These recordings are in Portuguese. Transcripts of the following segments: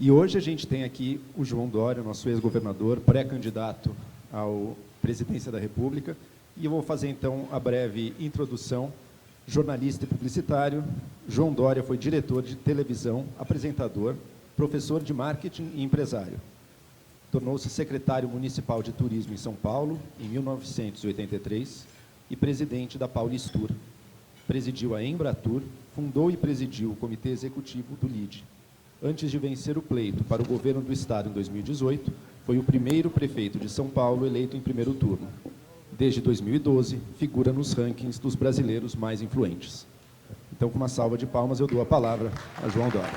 E hoje a gente tem aqui o João Dória, nosso ex-governador, pré-candidato à presidência da República, e eu vou fazer, então, a breve introdução. Jornalista e publicitário, João Dória foi diretor de televisão, apresentador, professor de marketing e empresário. Tornou-se secretário municipal de turismo em São Paulo, em 1983, e presidente da Paulistur. Presidiu a Embratur, fundou e presidiu o comitê executivo do LIDE. Antes de vencer o pleito para o governo do Estado em 2018, foi o primeiro prefeito de São Paulo eleito em primeiro turno. Desde 2012, figura nos rankings dos brasileiros mais influentes. Então, com uma salva de palmas, eu dou a palavra a João Dória.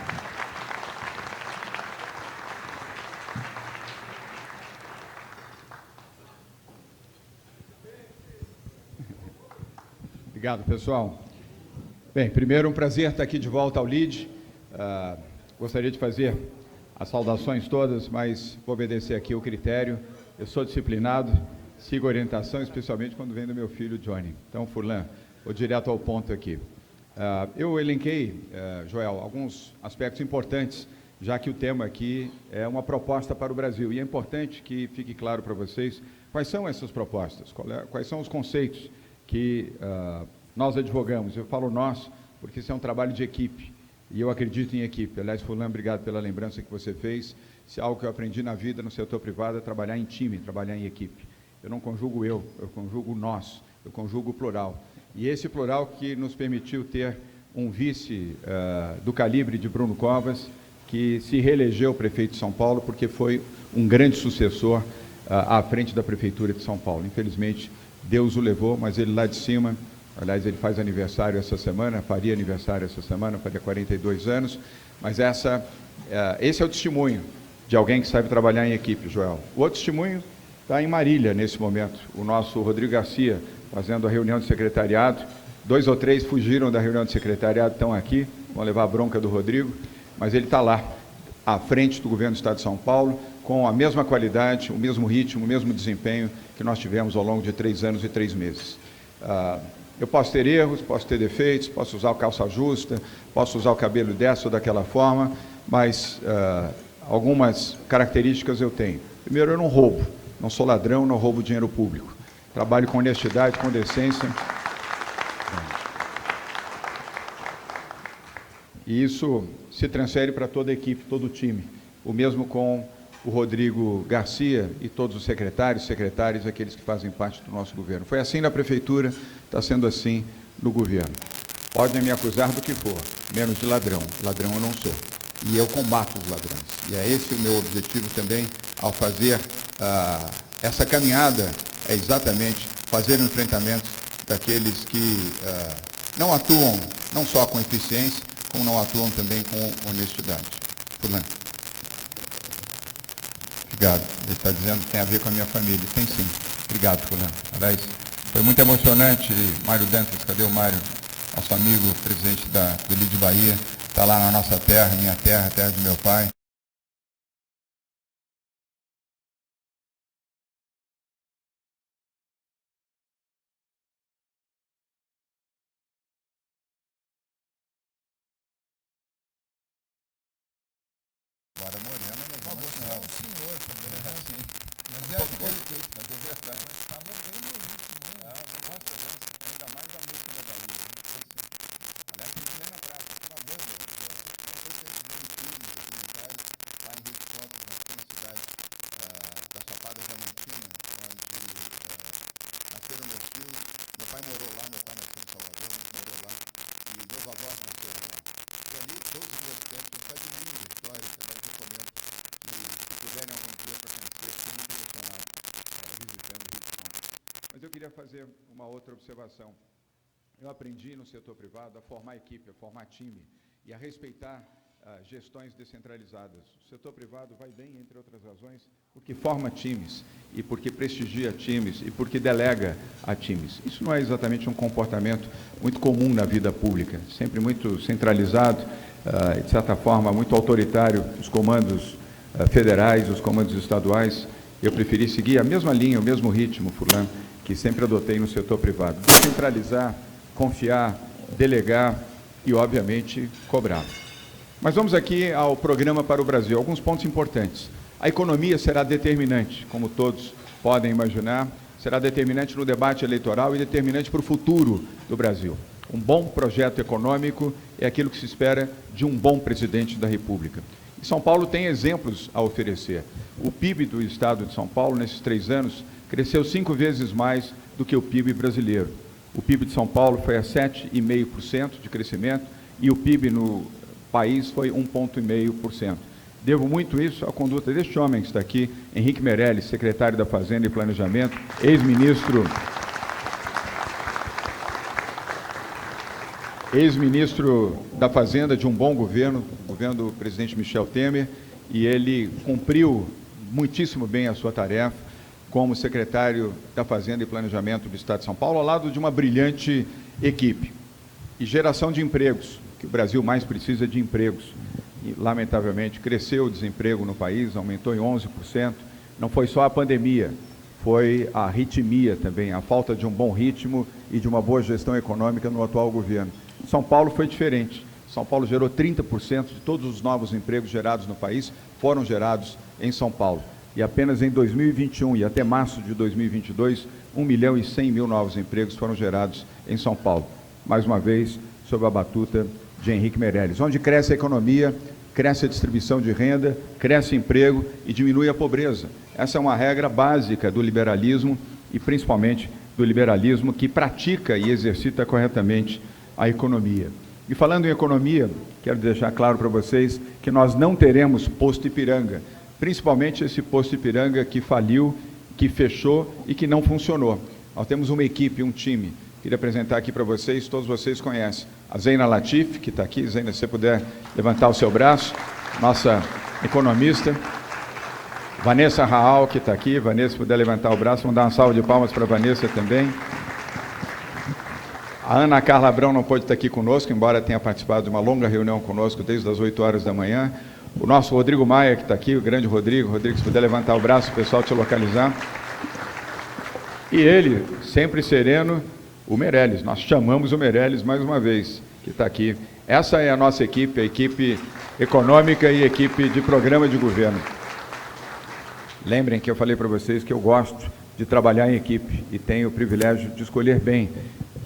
Obrigado, pessoal. Bem, primeiro, um prazer estar aqui de volta ao LIDE. Gostaria de fazer as saudações todas, mas vou obedecer aqui o critério. Eu sou disciplinado, sigo orientação, especialmente quando vem do meu filho Johnny. Então, Furlan, vou direto ao ponto aqui. Eu elenquei, Joel, alguns aspectos importantes, já que o tema aqui é uma proposta para o Brasil. E é importante que fique claro para vocês quais são essas propostas, quais são os conceitos que nós advogamos. Eu falo nós, porque isso é um trabalho de equipe, e eu acredito em equipe. Aliás, Furlan, obrigado pela lembrança que você fez. Se algo que eu aprendi na vida, no setor privado, é trabalhar em time, trabalhar em equipe. Eu não conjugo eu conjugo nós, eu conjugo o plural. E esse plural que nos permitiu ter um vice do calibre de Bruno Covas, que se reelegeu prefeito de São Paulo, porque foi um grande sucessor à frente da Prefeitura de São Paulo. Infelizmente, Deus o levou, mas ele lá de cima, aliás, ele faz aniversário essa semana, faria aniversário essa semana, faria 42 anos, mas esse é o testemunho de alguém que sabe trabalhar em equipe, Joel. O outro testemunho está em Marília, nesse momento, o nosso Rodrigo Garcia, fazendo a reunião de secretariado. 2 ou 3 fugiram da reunião de secretariado, estão aqui, vão levar a bronca do Rodrigo, mas ele está lá, à frente do governo do Estado de São Paulo, com a mesma qualidade, o mesmo ritmo, o mesmo desempenho que nós tivemos ao longo de 3 anos e 3 meses. Eu posso ter erros, posso ter defeitos, posso usar calça justa, posso usar o cabelo dessa ou daquela forma, mas algumas características eu tenho. Primeiro, eu não roubo. Não sou ladrão, não roubo dinheiro público. Trabalho com honestidade, com decência. E isso se transfere para toda a equipe, todo o time. O mesmo com o Rodrigo Garcia e todos os secretários, aqueles que fazem parte do nosso governo. Foi assim na prefeitura, está sendo assim no governo. Podem me acusar do que for, menos de ladrão. Ladrão eu não sou. E eu combato os ladrões. E é esse o meu objetivo também ao fazer essa caminhada, é exatamente fazer o enfrentamento daqueles que não atuam não só com eficiência, como não atuam também com honestidade. Fulano. Obrigado. Ele está dizendo que tem a ver com a minha família. Tem sim. Obrigado, Fulano. Aliás, foi muito emocionante. Mário Dantas, cadê o Mário? Nosso amigo, presidente do LIDE Bahia, está lá na nossa terra, minha terra, a terra de meu pai. Agora Morena, mas vamos lá. O senhor também, né? Sim. Mas é verdade. Mas estava bem bonito, né? Ainda mais a música da Bahia. Aliás, tem plena prática, uma banda. Foi feito bem filmes, documentários, lá em Rio de Campos, aqui na cidade da Chapada Diamantina, onde nasceram meus filhos. Meu pai morou lá, meu pai nasceu em Salvador, morou lá. E meus avós nasceram lá. E ali, todos os meus tempos, uma cidade linda, histórica, mas recomendo que, se tiverem algum dia para conhecer, estou muito emocionado visitando o Rio de Campos. Mas eu queria fazer uma outra observação. Eu aprendi no setor privado a formar equipe, a formar time e a respeitar gestões descentralizadas. O setor privado vai bem, entre outras razões, porque forma times e porque prestigia times e porque delega a times. Isso não é exatamente um comportamento muito comum na vida pública, sempre muito centralizado, de certa forma, muito autoritário, os comandos federais, os comandos estaduais. Eu preferi seguir a mesma linha, o mesmo ritmo, Fulano, que sempre adotei no setor privado. Descentralizar, confiar, delegar e, obviamente, cobrar. Mas vamos aqui ao programa para o Brasil. Alguns pontos importantes. A economia será determinante, como todos podem imaginar, será determinante no debate eleitoral e determinante para o futuro do Brasil. Um bom projeto econômico é aquilo que se espera de um bom presidente da República. E São Paulo tem exemplos a oferecer. O PIB do estado de São Paulo, nesses 3 anos, cresceu 5 vezes mais do que o PIB brasileiro. O PIB de São Paulo foi a 7,5% de crescimento e o PIB no país foi 1,5%. Devo muito isso à conduta deste homem que está aqui, Henrique Meirelles, secretário da Fazenda e Planejamento, ex-ministro da Fazenda de um bom governo, o governo do presidente Michel Temer, e ele cumpriu muitíssimo bem a sua tarefa como secretário da Fazenda e Planejamento do Estado de São Paulo, ao lado de uma brilhante equipe. E geração de empregos, que o Brasil mais precisa de empregos. E, lamentavelmente, cresceu o desemprego no país, aumentou em 11%. Não foi só a pandemia, foi a arritmia também, a falta de um bom ritmo e de uma boa gestão econômica no atual governo. São Paulo foi diferente. São Paulo gerou 30% de todos os novos empregos gerados no país foram gerados em São Paulo. E apenas em 2021 e até março de 2022, 1.100.000 novos empregos foram gerados em São Paulo. Mais uma vez, sob a batuta de Henrique Meirelles. Onde cresce a economia, cresce a distribuição de renda, cresce o emprego e diminui a pobreza. Essa é uma regra básica do liberalismo e principalmente do liberalismo que pratica e exercita corretamente a economia. E falando em economia, quero deixar claro para vocês que nós não teremos posto Ipiranga, principalmente esse posto Ipiranga que faliu, que fechou e que não funcionou. Nós temos uma equipe, um time. Queria apresentar aqui para vocês, todos vocês conhecem. A Zeina Latif, que está aqui. Zeina, se você puder levantar o seu braço. Nossa economista. Vanessa Raal, que está aqui. Vanessa, se puder levantar o braço. Vamos dar uma salva de palmas para a Vanessa também. A Ana Carla Abrão não pôde estar aqui conosco, embora tenha participado de uma longa reunião conosco desde as 8 horas da manhã. O nosso Rodrigo Maia, que está aqui, o grande Rodrigo. Rodrigo, se puder levantar o braço, o pessoal te localizar. E ele, sempre sereno, o Meirelles. Nós chamamos o Meirelles mais uma vez, que está aqui. Essa é a nossa equipe, a equipe econômica e equipe de programa de governo. Lembrem que eu falei para vocês que eu gosto de trabalhar em equipe e tenho o privilégio de escolher bem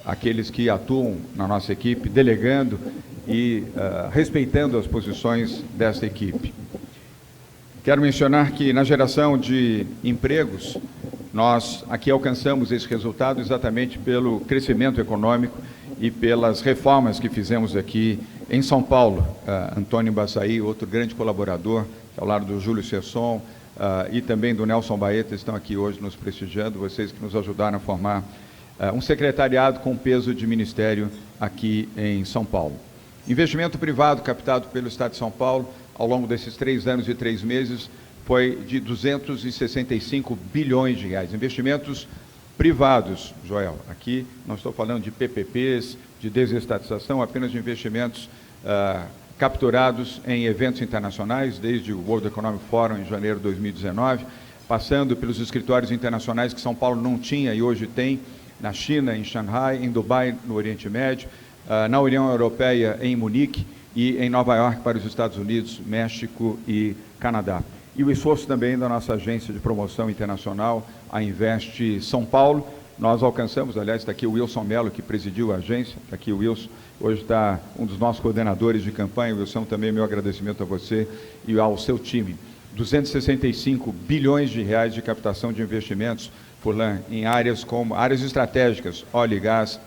aqueles que atuam na nossa equipe, delegando e respeitando as posições dessa equipe. Quero mencionar que na geração de empregos, nós aqui alcançamos esse resultado exatamente pelo crescimento econômico e pelas reformas que fizemos aqui em São Paulo. Antônio Baçaí, outro grande colaborador, ao lado do Júlio Sesson e também do Nelson Baeta, estão aqui hoje nos prestigiando, vocês que nos ajudaram a formar um secretariado com peso de ministério aqui em São Paulo. Investimento privado captado pelo Estado de São Paulo ao longo desses 3 anos e 3 meses foi de 265 bilhões de reais. Investimentos privados, Joel. Aqui não estou falando de PPPs, de desestatização, apenas de investimentos capturados em eventos internacionais, desde o World Economic Forum em janeiro de 2019, passando pelos escritórios internacionais que São Paulo não tinha e hoje tem, na China, em Xangai, em Dubai, no Oriente Médio, na União Europeia, em Munique, e em Nova York para os Estados Unidos, México e Canadá. E o esforço também da nossa agência de promoção internacional, a Invest São Paulo. Nós alcançamos, aliás, está aqui o Wilson Mello, que presidiu a agência, está aqui o Wilson, hoje está um dos nossos coordenadores de campanha. Wilson, também meu agradecimento a você e ao seu time. 265 bilhões de reais de captação de investimentos, Furlan, em áreas como áreas estratégicas, óleo e gás,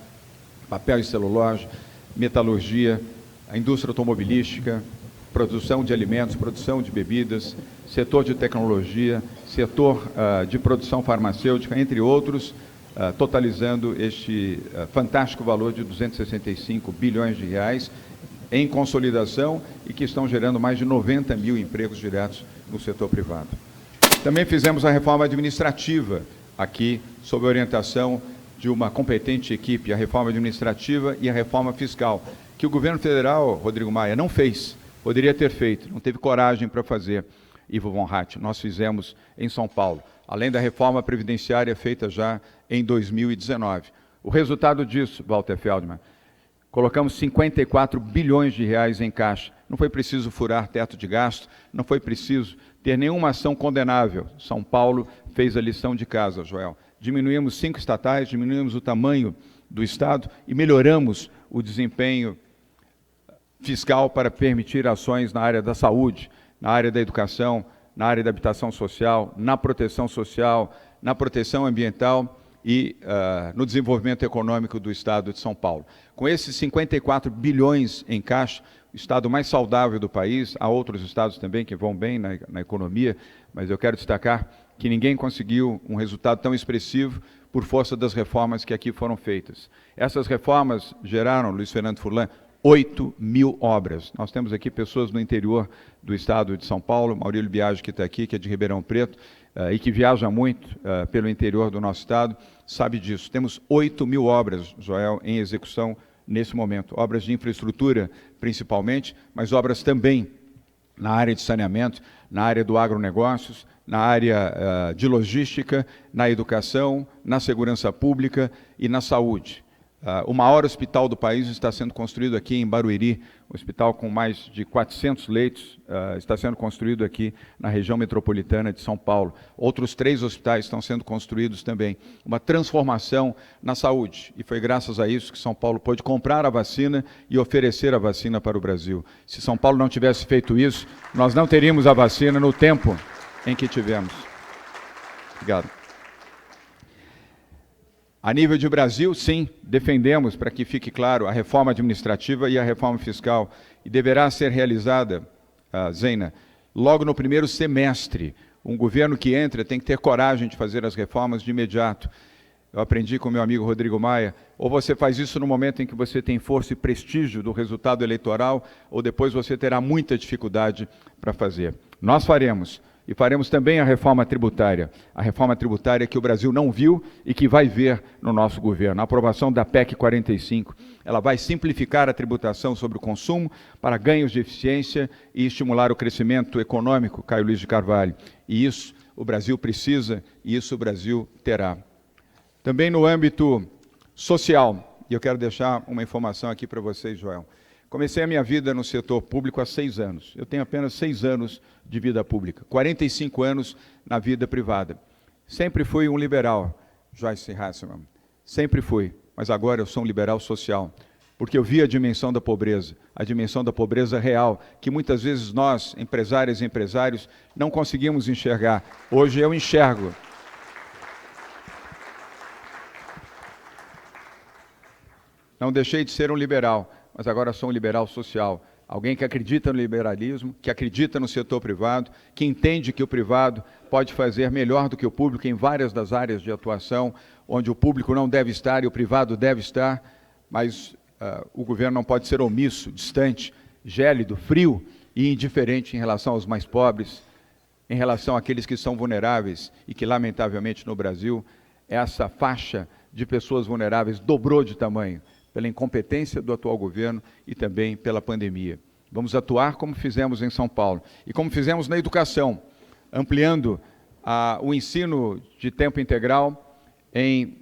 papel e celulose, metalurgia, a indústria automobilística, produção de alimentos, produção de bebidas, setor de tecnologia, setor de produção farmacêutica, entre outros, totalizando este fantástico valor de 265 bilhões de reais em consolidação e que estão gerando mais de 90 mil empregos diretos no setor privado. Também fizemos a reforma administrativa aqui, sob a orientação de uma competente equipe, a reforma administrativa e a reforma fiscal, que o governo federal, Rodrigo Maia, não fez, poderia ter feito, não teve coragem para fazer. Ivo Von Hatt, nós fizemos em São Paulo, além da reforma previdenciária feita já em 2019. O resultado disso, Walter Feldman, colocamos 54 bilhões de reais em caixa, não foi preciso furar teto de gasto, não foi preciso ter nenhuma ação condenável. São Paulo fez a lição de casa, Joel. Diminuímos 5 estatais, diminuímos o tamanho do Estado e melhoramos o desempenho fiscal para permitir ações na área da saúde, na área da educação, na área da habitação social, na proteção social, na proteção ambiental e no desenvolvimento econômico do Estado de São Paulo. Com esses 54 bilhões em caixa, o Estado mais saudável do país, há outros estados também que vão bem na economia, mas eu quero destacar que ninguém conseguiu um resultado tão expressivo por força das reformas que aqui foram feitas. Essas reformas geraram, Luiz Fernando Furlan, 8.000 obras. Nós temos aqui pessoas no interior do estado de São Paulo, Maurílio Biagi, que está aqui, que é de Ribeirão Preto, e que viaja muito pelo interior do nosso estado, sabe disso. Temos 8.000 obras, Joel, em execução nesse momento. Obras de infraestrutura, principalmente, mas obras também na área de saneamento, na área do agronegócios, na área de logística, na educação, na segurança pública e na saúde. O maior hospital do país está sendo construído aqui em Barueri, um hospital com mais de 400 leitos, está sendo construído aqui na região metropolitana de São Paulo. Outros 3 hospitais estão sendo construídos também. Uma transformação na saúde, e foi graças a isso que São Paulo pôde comprar a vacina e oferecer a vacina para o Brasil. Se São Paulo não tivesse feito isso, nós não teríamos a vacina no tempo em que tivemos. Obrigado. A nível de Brasil, sim, defendemos, para que fique claro, a reforma administrativa e a reforma fiscal. E deverá ser realizada, Zena, logo no primeiro semestre. Um governo que entra tem que ter coragem de fazer as reformas de imediato. Eu aprendi com meu amigo Rodrigo Maia, ou você faz isso no momento em que você tem força e prestígio do resultado eleitoral, ou depois você terá muita dificuldade para fazer. Nós faremos. E faremos também a reforma tributária que o Brasil não viu e que vai ver no nosso governo. A aprovação da PEC 45, ela vai simplificar a tributação sobre o consumo para ganhos de eficiência e estimular o crescimento econômico, Caio Luiz de Carvalho. E isso o Brasil precisa e isso o Brasil terá. Também no âmbito social, e eu quero deixar uma informação aqui para vocês, Joel. Comecei a minha vida no setor público há 6 anos. Eu tenho apenas 6 anos de vida pública, 45 anos na vida privada. Sempre fui um liberal, Joyce Hasselman. Sempre fui, mas agora eu sou um liberal social, porque eu vi a dimensão da pobreza real, que muitas vezes nós, empresárias e empresários, não conseguimos enxergar. Hoje eu enxergo. Não deixei de ser um liberal, mas agora sou um liberal social. Alguém que acredita no liberalismo, que acredita no setor privado, que entende que o privado pode fazer melhor do que o público em várias das áreas de atuação, onde o público não deve estar e o privado deve estar, mas o governo não pode ser omisso, distante, gélido, frio e indiferente em relação aos mais pobres, em relação àqueles que são vulneráveis e que, lamentavelmente, no Brasil, essa faixa de pessoas vulneráveis dobrou de tamanho, pela incompetência do atual governo e também pela pandemia. Vamos atuar como fizemos em São Paulo e como fizemos na educação, ampliando o ensino de tempo integral em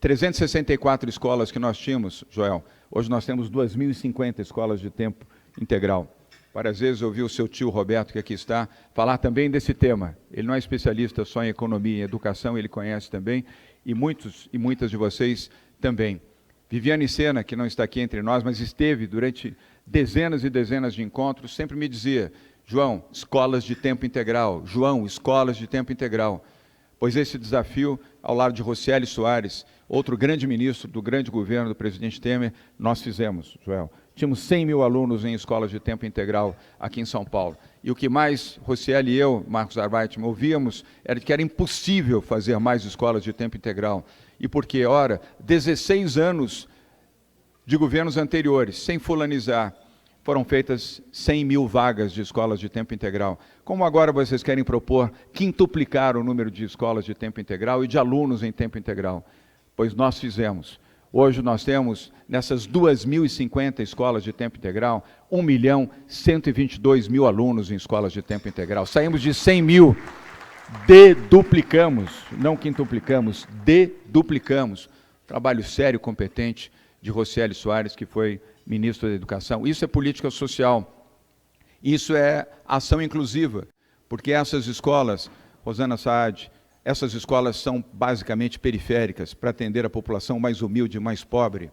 364 escolas que nós tínhamos, Joel. Hoje nós temos 2.050 escolas de tempo integral. Várias vezes eu ouvi o seu tio Roberto, que aqui está, falar também desse tema. Ele não é especialista só em economia e educação, ele conhece também, e muitos e muitas de vocês também. Viviane Sena, que não está aqui entre nós, mas esteve durante dezenas e dezenas de encontros, sempre me dizia: João, escolas de tempo integral, João, escolas de tempo integral. Pois esse desafio, ao lado de Rocieli Soares, outro grande ministro do grande governo do presidente Temer, nós fizemos, Joel. Tínhamos 100 mil alunos em escolas de tempo integral aqui em São Paulo. E o que mais Rocieli e eu, Marcos Arbeit, ouvíamos era que era impossível fazer mais escolas de tempo integral. E porque, ora, 16 anos de governos anteriores, sem fulanizar, foram feitas 100 mil vagas de escolas de tempo integral. Como agora vocês querem propor quintuplicar o número de escolas de tempo integral e de alunos em tempo integral? Pois nós fizemos. Hoje nós temos, nessas 2.050 escolas de tempo integral, 1.122.000 alunos em escolas de tempo integral. Saímos de 100 mil, deduplicamos, não quintuplicamos, deduplicamos. Trabalho sério, competente de Rocieli Soares, que foi ministro da Educação. Isso é política social. Isso é ação inclusiva, porque essas escolas, Rosana Saad, essas escolas são basicamente periféricas para atender a população mais humilde e mais pobre.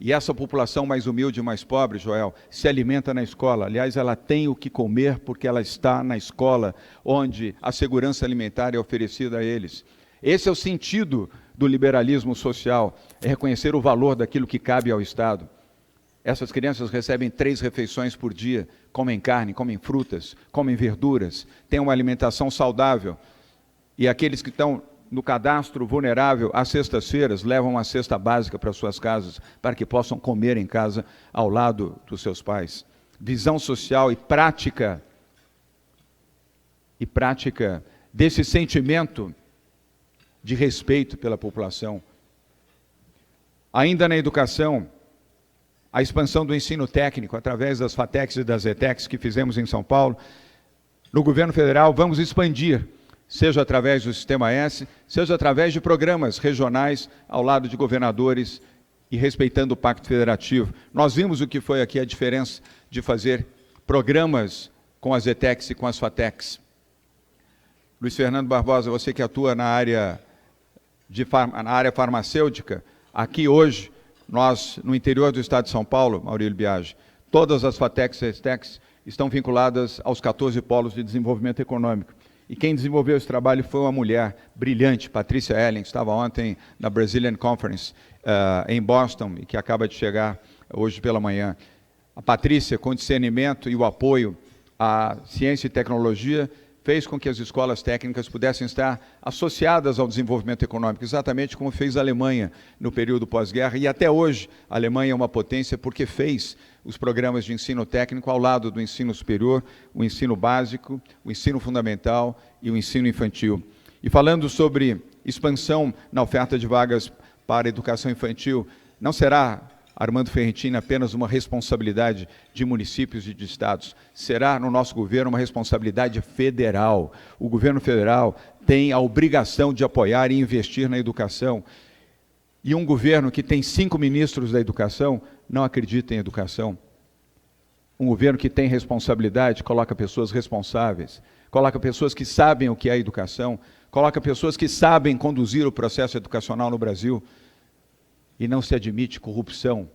E essa população mais humilde e mais pobre, Joel, se alimenta na escola. Aliás, ela tem o que comer porque ela está na escola, onde a segurança alimentar é oferecida a eles. Esse é o sentido do liberalismo social, é reconhecer o valor daquilo que cabe ao Estado. Essas crianças recebem 3 refeições por dia, comem carne, comem frutas, comem verduras, têm uma alimentação saudável. E aqueles que estão no cadastro vulnerável, às sextas-feiras, levam uma cesta básica para suas casas, para que possam comer em casa ao lado dos seus pais. Visão social e prática desse sentimento de respeito pela população. Ainda na educação, a expansão do ensino técnico, através das FATECs e das ETECs que fizemos em São Paulo. No governo federal, vamos expandir, seja através do Sistema S, seja através de programas regionais ao lado de governadores e respeitando o Pacto Federativo. Nós vimos o que foi aqui a diferença de fazer programas com as ETECs e com as FATECs. Luiz Fernando Barbosa, você que atua na área farmacêutica, aqui hoje, nós, no interior do estado de São Paulo, Maurílio Biagi, todas as FATECs e ETECs estão vinculadas aos 14 polos de desenvolvimento econômico. E quem desenvolveu esse trabalho foi uma mulher brilhante, Patrícia Ellen, que estava ontem na Brazilian Conference, em Boston, e que acaba de chegar hoje pela manhã. A Patrícia, com discernimento e o apoio à ciência e tecnologia, fez com que as escolas técnicas pudessem estar associadas ao desenvolvimento econômico, exatamente como fez a Alemanha no período pós-guerra, e até hoje a Alemanha é uma potência porque fez os programas de ensino técnico ao lado do ensino superior, o ensino básico, o ensino fundamental e o ensino infantil. E falando sobre expansão na oferta de vagas para a educação infantil, não será, Armando Ferrentini, apenas uma responsabilidade de municípios e de estados. Será, no nosso governo, uma responsabilidade federal. O governo federal tem a obrigação de apoiar e investir na educação. E um governo que tem 5 ministros da educação não acredita em educação. Um governo que tem responsabilidade coloca pessoas responsáveis, coloca pessoas que sabem o que é educação, coloca pessoas que sabem conduzir o processo educacional no Brasil. E não se admite corrupção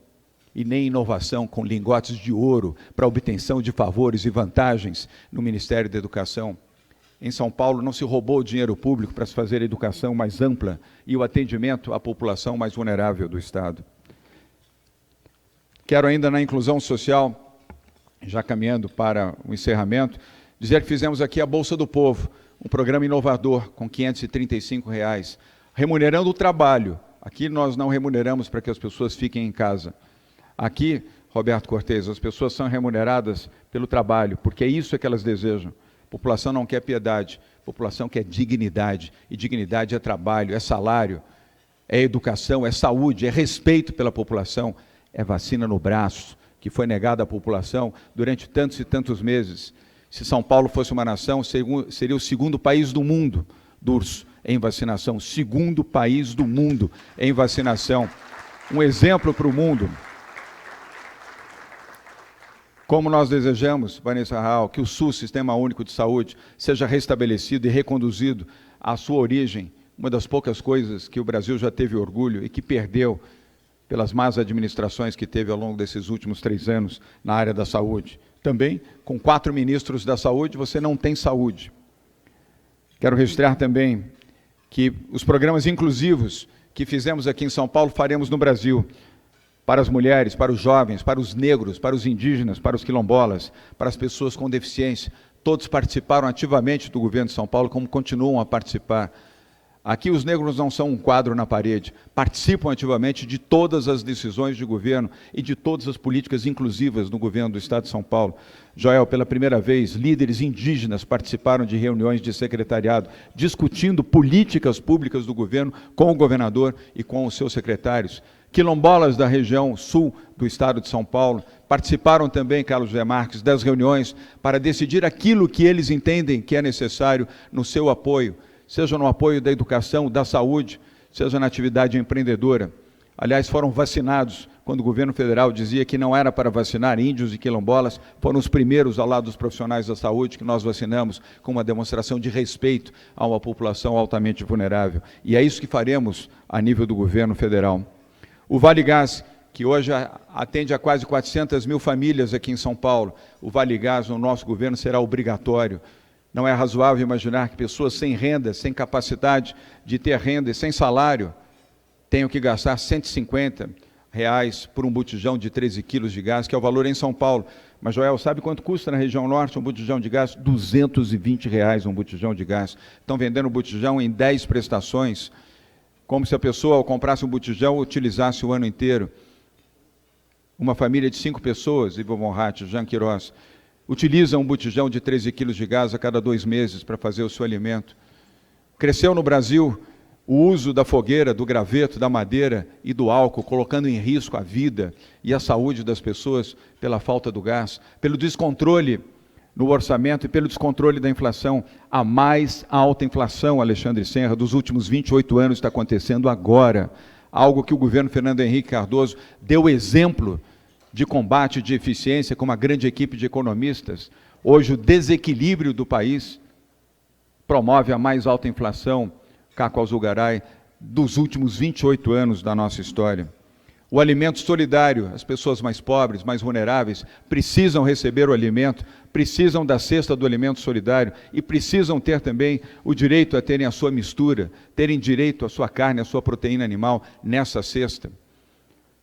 e nem inovação com lingotes de ouro para obtenção de favores e vantagens no Ministério da Educação. Em São Paulo não se roubou o dinheiro público para se fazer a educação mais ampla e o atendimento à população mais vulnerável do Estado. Quero ainda na inclusão social, já caminhando para o encerramento, dizer que fizemos aqui a Bolsa do Povo, um programa inovador com R$ 535, remunerando o trabalho. Aqui nós não remuneramos para que as pessoas fiquem em casa. Aqui, Roberto Cortes, as pessoas são remuneradas pelo trabalho, porque é isso que elas desejam. A população não quer piedade, a população quer dignidade, e dignidade é trabalho, é salário, é educação, é saúde, é respeito pela população, é vacina no braço, que foi negada à população durante tantos e tantos meses. Se São Paulo fosse uma nação, seria o segundo país do mundo, DURS, em vacinação, segundo país do mundo em vacinação. Um exemplo para o mundo. Como nós desejamos, Vanessa Raal, que o SUS, Sistema Único de Saúde, seja restabelecido e reconduzido à sua origem, uma das poucas coisas que o Brasil já teve orgulho e que perdeu pelas más administrações que teve ao longo desses últimos 3 anos na área da saúde. Também, com 4 ministros da saúde, você não tem saúde. Quero registrar também que os programas inclusivos que fizemos aqui em São Paulo, faremos no Brasil, para as mulheres, para os jovens, para os negros, para os indígenas, para os quilombolas, para as pessoas com deficiência. Todos participaram ativamente do governo de São Paulo, como continuam a participar. Aqui os negros não são um quadro na parede, participam ativamente de todas as decisões de governo e de todas as políticas inclusivas no governo do Estado de São Paulo. Joel, pela primeira vez, líderes indígenas participaram de reuniões de secretariado, discutindo políticas públicas do governo com o governador e com os seus secretários. Quilombolas da região sul do Estado de São Paulo participaram também, Carlos José Marques, das reuniões para decidir aquilo que eles entendem que é necessário no seu apoio, seja no apoio da educação, da saúde, seja na atividade empreendedora. aliás, foram vacinados, quando o governo federal dizia que não era para vacinar índios e quilombolas, foram os primeiros ao lado dos profissionais da saúde que nós vacinamos com uma demonstração de respeito a uma população altamente vulnerável. E é isso que faremos a nível do governo federal. O Vale Gás, que hoje atende a quase 400 mil famílias aqui em São Paulo, o Vale Gás no nosso governo será obrigatório. Não é razoável imaginar que pessoas sem renda, sem capacidade de ter renda e sem salário, tenham que gastar R$150 por um botijão de 13 quilos de gás, que é o valor em São Paulo. Mas, Joel, sabe quanto custa na região norte um botijão de gás? R$220 um botijão de gás. Estão vendendo o botijão em 10 prestações, como se a pessoa, ao comprasse um botijão, utilizasse o ano inteiro. Uma família de 5 pessoas, Ivo Monrat, Jean Queiroz, utiliza um botijão de 13 quilos de gás a cada 2 meses para fazer o seu alimento. Cresceu no Brasil o uso da fogueira, do graveto, da madeira e do álcool, colocando em risco a vida e a saúde das pessoas pela falta do gás, pelo descontrole no orçamento e pelo descontrole da inflação. A mais alta inflação, Alexandre Senra, dos últimos 28 anos está acontecendo agora, algo que o governo Fernando Henrique Cardoso deu exemplo de combate, de eficiência, com uma grande equipe de economistas. Hoje o desequilíbrio do país promove a mais alta inflação, Caco Alzugaray, dos últimos 28 anos da nossa história. O alimento solidário, as pessoas mais pobres, mais vulneráveis, precisam receber o alimento, precisam da cesta do alimento solidário e precisam ter também o direito a terem a sua mistura, terem direito à sua carne, à sua proteína animal nessa cesta.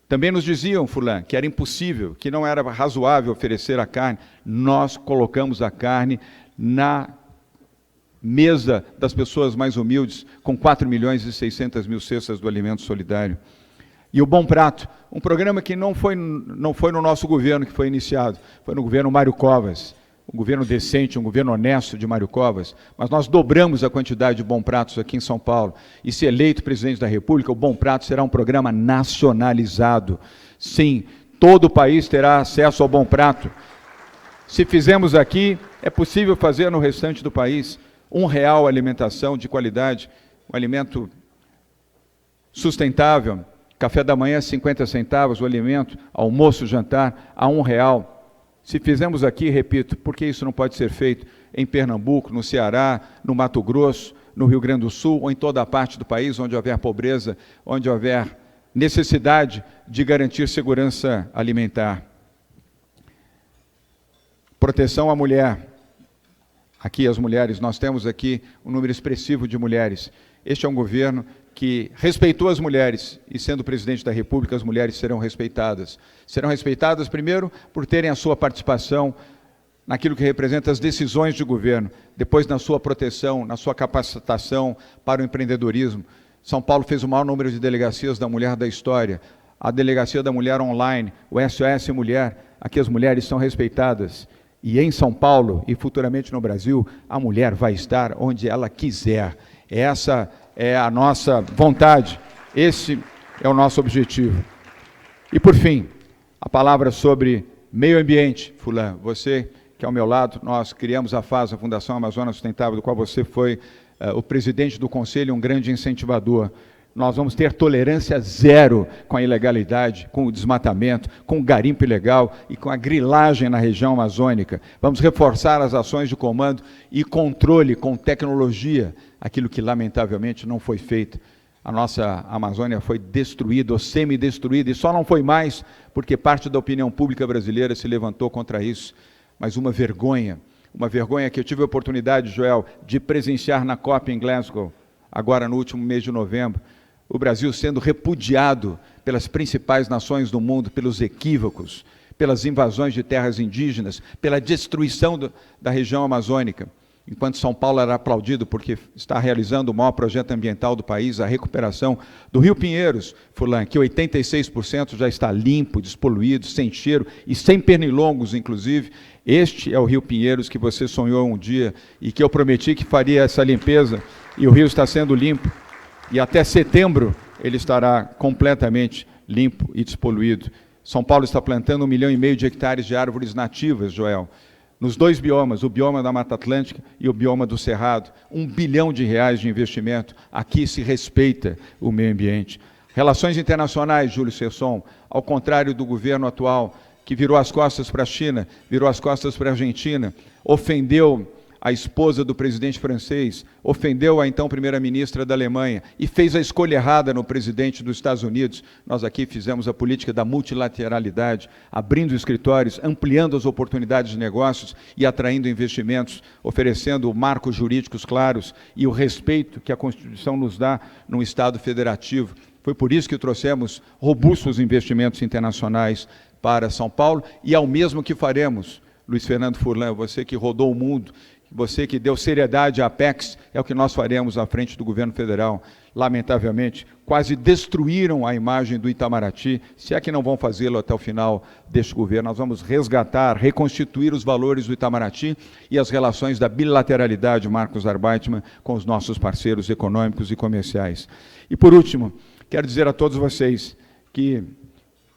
Também nos diziam, Furlan, que era impossível, que não era razoável oferecer a carne. Nós colocamos a carne na mesa das pessoas mais humildes, com 4.600.000 cestas do alimento solidário. E o Bom Prato, um programa que não foi no nosso governo que foi iniciado, foi no governo Mário Covas, um governo decente, um governo honesto de Mário Covas, mas nós dobramos a quantidade de Bom Pratos aqui em São Paulo. E se eleito presidente da República, o Bom Prato será um programa nacionalizado. Sim, todo o país terá acesso ao Bom Prato. Se fizemos aqui, é possível fazer no restante do país. R$1 alimentação de qualidade, um alimento sustentável, café da manhã 50 centavos, o alimento, almoço, jantar a R$1. Se fizemos aqui, repito, por que isso não pode ser feito em Pernambuco, no Ceará, no Mato Grosso, no Rio Grande do Sul, ou em toda a parte do país onde houver pobreza, onde houver necessidade de garantir segurança alimentar. Proteção à mulher. Aqui as mulheres, nós temos aqui um número expressivo de mulheres. Este é um governo que respeitou as mulheres, e sendo presidente da República, as mulheres serão respeitadas. Serão respeitadas, primeiro, por terem a sua participação naquilo que representa as decisões de governo, depois na sua proteção, na sua capacitação para o empreendedorismo. São Paulo fez o maior número de delegacias da mulher da história. A Delegacia da Mulher Online, o SOS Mulher, aqui as mulheres são respeitadas. E em São Paulo, e futuramente no Brasil, a mulher vai estar onde ela quiser. Essa é a nossa vontade, esse é o nosso objetivo. E por fim, a palavra sobre meio ambiente. Furlan, você que é ao meu lado, nós criamos a FAS, a Fundação Amazônia Sustentável, do qual você foi o presidente do conselho, um grande incentivador. Nós vamos ter tolerância zero com a ilegalidade, com o desmatamento, com o garimpo ilegal e com a grilagem na região amazônica. Vamos reforçar as ações de comando e controle com tecnologia, aquilo que lamentavelmente não foi feito. A nossa Amazônia foi destruída ou semi-destruída, e só não foi mais porque parte da opinião pública brasileira se levantou contra isso. Mas uma vergonha que eu tive a oportunidade, Joel, de presenciar na COP em Glasgow, agora no último mês de novembro. O Brasil sendo repudiado pelas principais nações do mundo, pelos equívocos, pelas invasões de terras indígenas, pela destruição da região amazônica. Enquanto São Paulo era aplaudido porque está realizando o maior projeto ambiental do país, a recuperação do Rio Pinheiros, Furlan, que 86% já está limpo, despoluído, sem cheiro e sem pernilongos, inclusive. Este é o Rio Pinheiros que você sonhou um dia e que eu prometi que faria essa limpeza, e o rio está sendo limpo. E até setembro ele estará completamente limpo e despoluído. São Paulo está plantando 1,5 milhão de hectares de árvores nativas, Joel, nos 2 biomas, o bioma da Mata Atlântica e o bioma do Cerrado. R$1 bilhão de investimento. Aqui se respeita o meio ambiente. Relações internacionais, Júlio Sesson, ao contrário do governo atual, que virou as costas para a China, virou as costas para a Argentina, ofendeu a esposa do presidente francês, ofendeu a então primeira-ministra da Alemanha e fez a escolha errada no presidente dos Estados Unidos. Nós aqui fizemos a política da multilateralidade, abrindo escritórios, ampliando as oportunidades de negócios e atraindo investimentos, oferecendo marcos jurídicos claros e o respeito que a Constituição nos dá num Estado federativo. Foi por isso que trouxemos robustos investimentos internacionais para São Paulo e é o mesmo que faremos, Luiz Fernando Furlan, você que rodou o mundo, você que deu seriedade à Apex, é o que nós faremos à frente do governo federal. Lamentavelmente, quase destruíram a imagem do Itamaraty, se é que não vão fazê-lo até o final deste governo. Nós vamos resgatar, reconstituir os valores do Itamaraty e as relações da bilateralidade, Marcos Arbeitmann, com os nossos parceiros econômicos e comerciais. E, por último, quero dizer a todos vocês que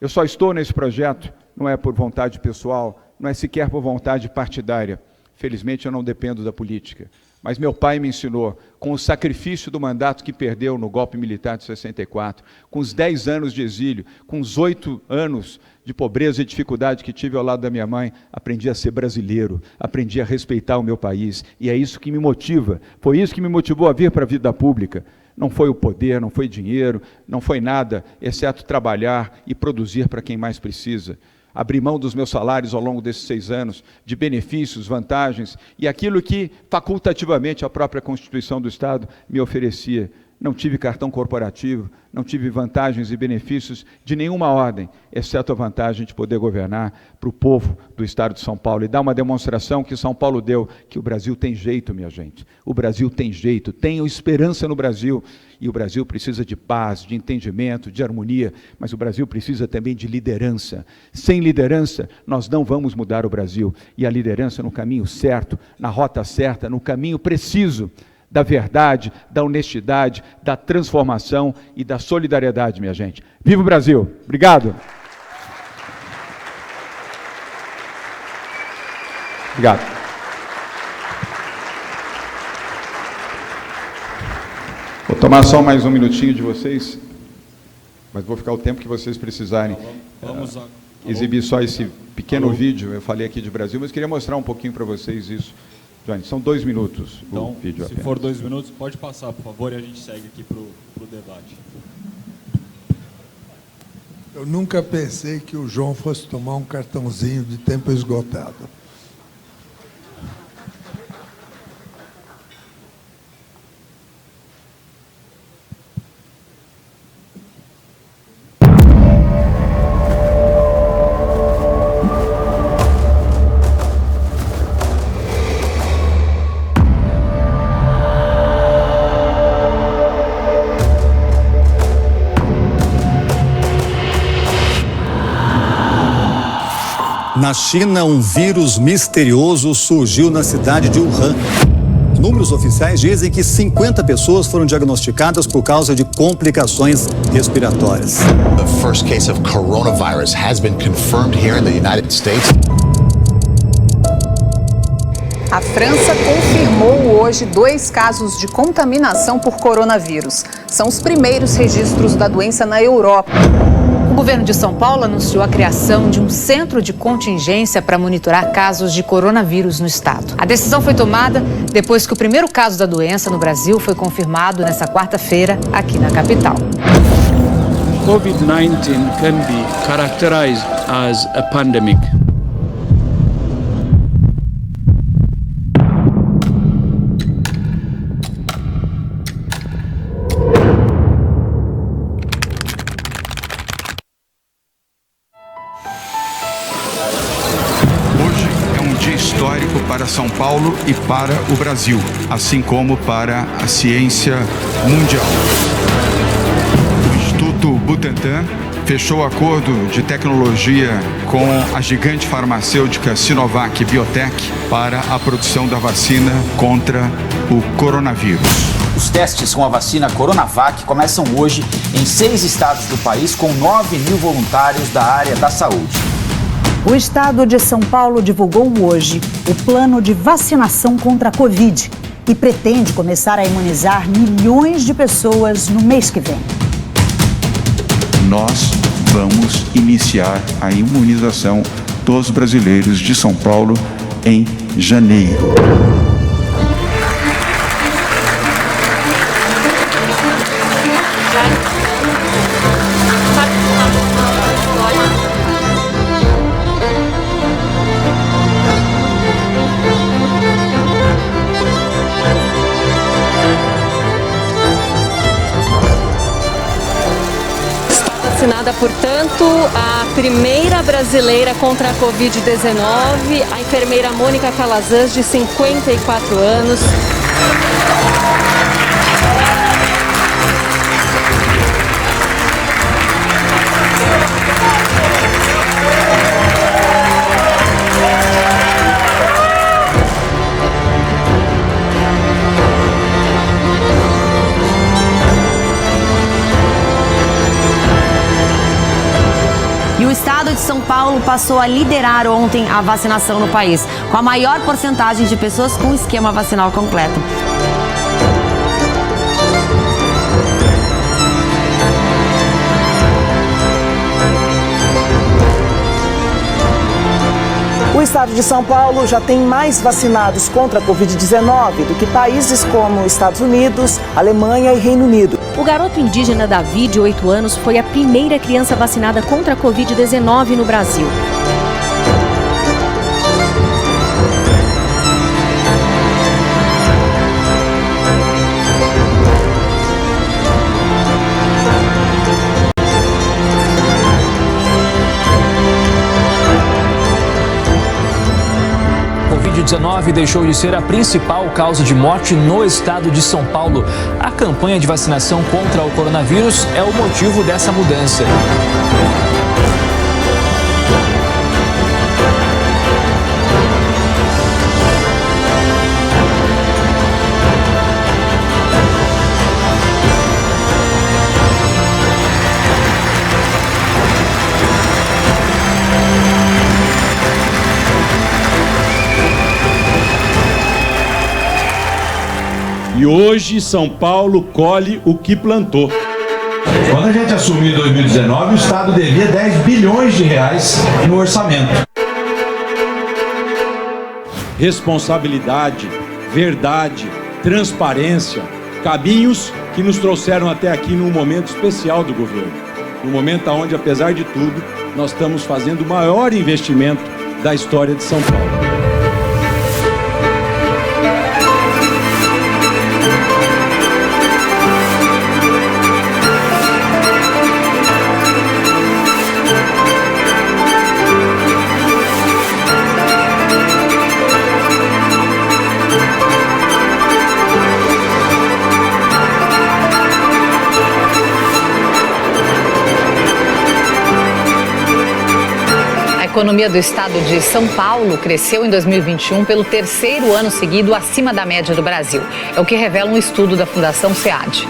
eu só estou nesse projeto, não é por vontade pessoal, não é sequer por vontade partidária. Felizmente, eu não dependo da política. Mas meu pai me ensinou, com o sacrifício do mandato que perdeu no golpe militar de 64, com os 10 anos de exílio, com os 8 anos de pobreza e dificuldade que tive ao lado da minha mãe, aprendi a ser brasileiro, aprendi a respeitar o meu país. E é isso que me motiva. Foi isso que me motivou a vir para a vida pública. Não foi o poder, não foi dinheiro, não foi nada, exceto trabalhar e produzir para quem mais precisa. Abri mão dos meus salários ao longo desses 6 anos, de benefícios, vantagens, e aquilo que facultativamente a própria Constituição do Estado me oferecia. Não tive cartão corporativo, não tive vantagens e benefícios de nenhuma ordem, exceto a vantagem de poder governar para o povo do Estado de São Paulo e dar uma demonstração que São Paulo deu, que o Brasil tem jeito, minha gente. O Brasil tem jeito, tenham esperança no Brasil. E o Brasil precisa de paz, de entendimento, de harmonia, mas o Brasil precisa também de liderança. Sem liderança, nós não vamos mudar o Brasil. E a liderança no caminho certo, na rota certa, no caminho preciso, da verdade, da honestidade, da transformação e da solidariedade, minha gente. Viva o Brasil! Obrigado! Obrigado. Vou tomar só mais um minutinho de vocês, mas vou ficar o tempo que vocês precisarem. Vamos exibir só esse pequeno vídeo. Eu falei aqui de Brasil, mas queria mostrar um pouquinho para vocês isso. Johnny, são 2 minutos o vídeo se apenas. For 2 minutos, pode passar, por favor, e a gente segue aqui para o debate. Eu nunca pensei que o João fosse tomar um cartãozinho de tempo esgotado. Na China, um vírus misterioso surgiu na cidade de Wuhan. Números oficiais dizem que 50 pessoas foram diagnosticadas por causa de complicações respiratórias. The first case of coronavirus has been confirmed here in the United States. A França confirmou hoje 2 casos de contaminação por coronavírus. São os primeiros registros da doença na Europa. O governo de São Paulo anunciou a criação de um centro de contingência para monitorar casos de coronavírus no estado. A decisão foi tomada depois que o primeiro caso da doença no Brasil foi confirmado nesta quarta-feira aqui na capital. COVID-19 can be characterized as a pandemic. Para São Paulo e para o Brasil, assim como para a ciência mundial. O Instituto Butantan fechou acordo de tecnologia com a gigante farmacêutica Sinovac Biotech para a produção da vacina contra o coronavírus. Os testes com a vacina Coronavac começam hoje em 6 estados do país com 9 mil voluntários da área da saúde. O estado de São Paulo divulgou hoje o plano de vacinação contra a Covid e pretende começar a imunizar milhões de pessoas no mês que vem. nós vamos iniciar a imunização dos brasileiros de São Paulo em janeiro. Vacinada, portanto, a primeira brasileira contra a Covid-19, a enfermeira Mônica Calazans, de 54 anos. E o estado de São Paulo passou a liderar ontem a vacinação no país, com a maior porcentagem de pessoas com esquema vacinal completo. O estado de São Paulo já tem mais vacinados contra a Covid-19 do que países como Estados Unidos, Alemanha e Reino Unido. O garoto indígena Davi, de 8 anos, foi a primeira criança vacinada contra a Covid-19 no Brasil. Covid-19 deixou de ser a principal causa de morte no estado de São Paulo. A campanha de vacinação contra o coronavírus é o motivo dessa mudança. E hoje São Paulo colhe o que plantou. Quando a gente assumiu em 2019, o Estado devia 10 bilhões de reais no orçamento. Responsabilidade, verdade, transparência, caminhos que nos trouxeram até aqui num momento especial do governo. Num momento onde, apesar de tudo, nós estamos fazendo o maior investimento da história de São Paulo. A economia do estado de São Paulo cresceu em 2021 pelo terceiro ano seguido acima da média do Brasil. É o que revela um estudo da Fundação SEAD.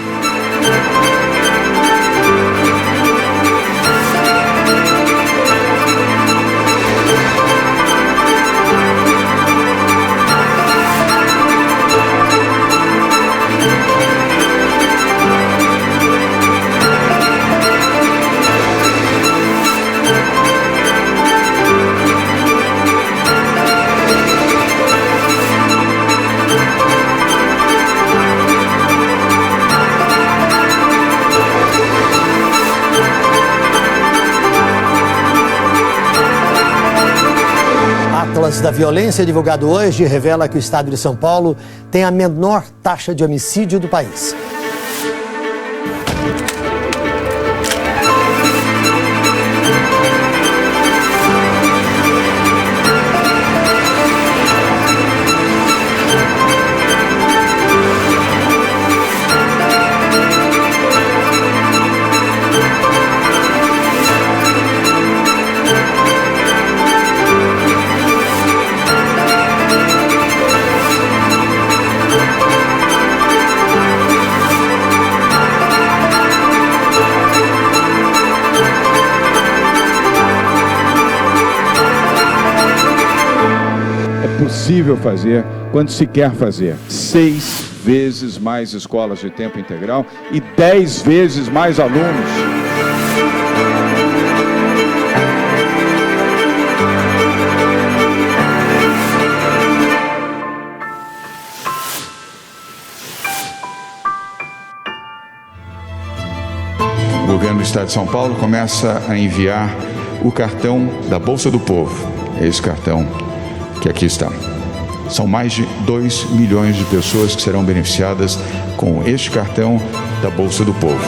Atlas da Violência, divulgado hoje, revela que o estado de São Paulo tem a menor taxa de homicídio do país. Possível fazer quando se quer fazer. 6 vezes mais escolas de tempo integral e 10 vezes mais alunos. o governo do Estado de São Paulo começa a enviar o cartão da Bolsa do Povo. É esse cartão que aqui está. São mais de 2 milhões de pessoas que serão beneficiadas com este cartão da Bolsa do Povo.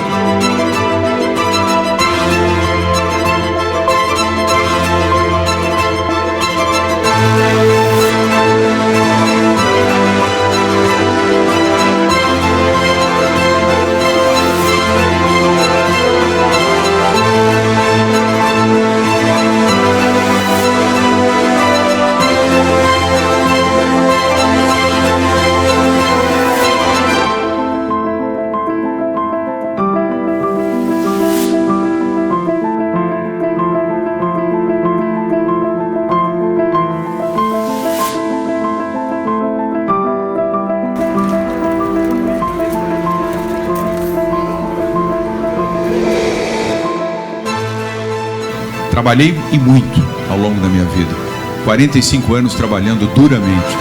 Trabalhei e muito ao longo da minha vida. 45 anos trabalhando duramente.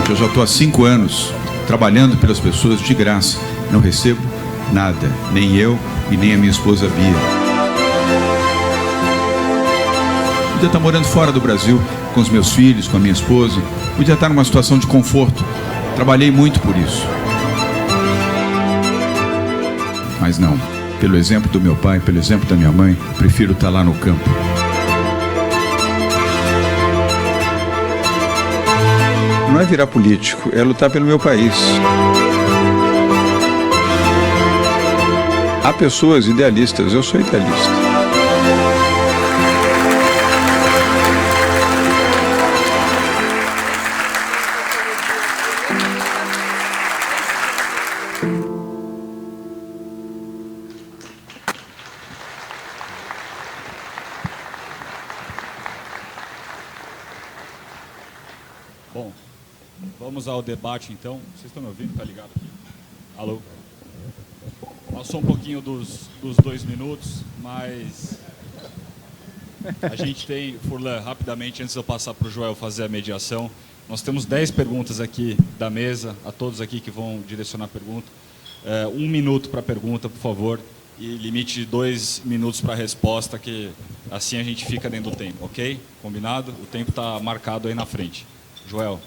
Eu já estou há 5 anos trabalhando pelas pessoas de graça. Não recebo nada, nem eu e nem a minha esposa Bia. Podia estar morando fora do Brasil com os meus filhos, com a minha esposa. Podia estar numa situação de conforto. Trabalhei muito por isso. Mas não. Pelo exemplo do meu pai, pelo exemplo da minha mãe, prefiro estar lá no campo. Não é virar político, é lutar pelo meu país. Há pessoas idealistas, eu sou idealista. Bom, vamos ao debate então. Vocês estão me ouvindo? Tá ligado aqui? Alô? Passou um pouquinho dos 2 minutos, mas a gente tem, Furlan, rapidamente, antes de eu passar para o Joel fazer a mediação, nós temos 10 perguntas aqui da mesa, a todos aqui que vão direcionar a pergunta. 1 minuto para a pergunta, por favor, e limite de 2 minutos para a resposta, que assim a gente fica dentro do tempo, ok? Combinado? O tempo está marcado aí na frente. Joel.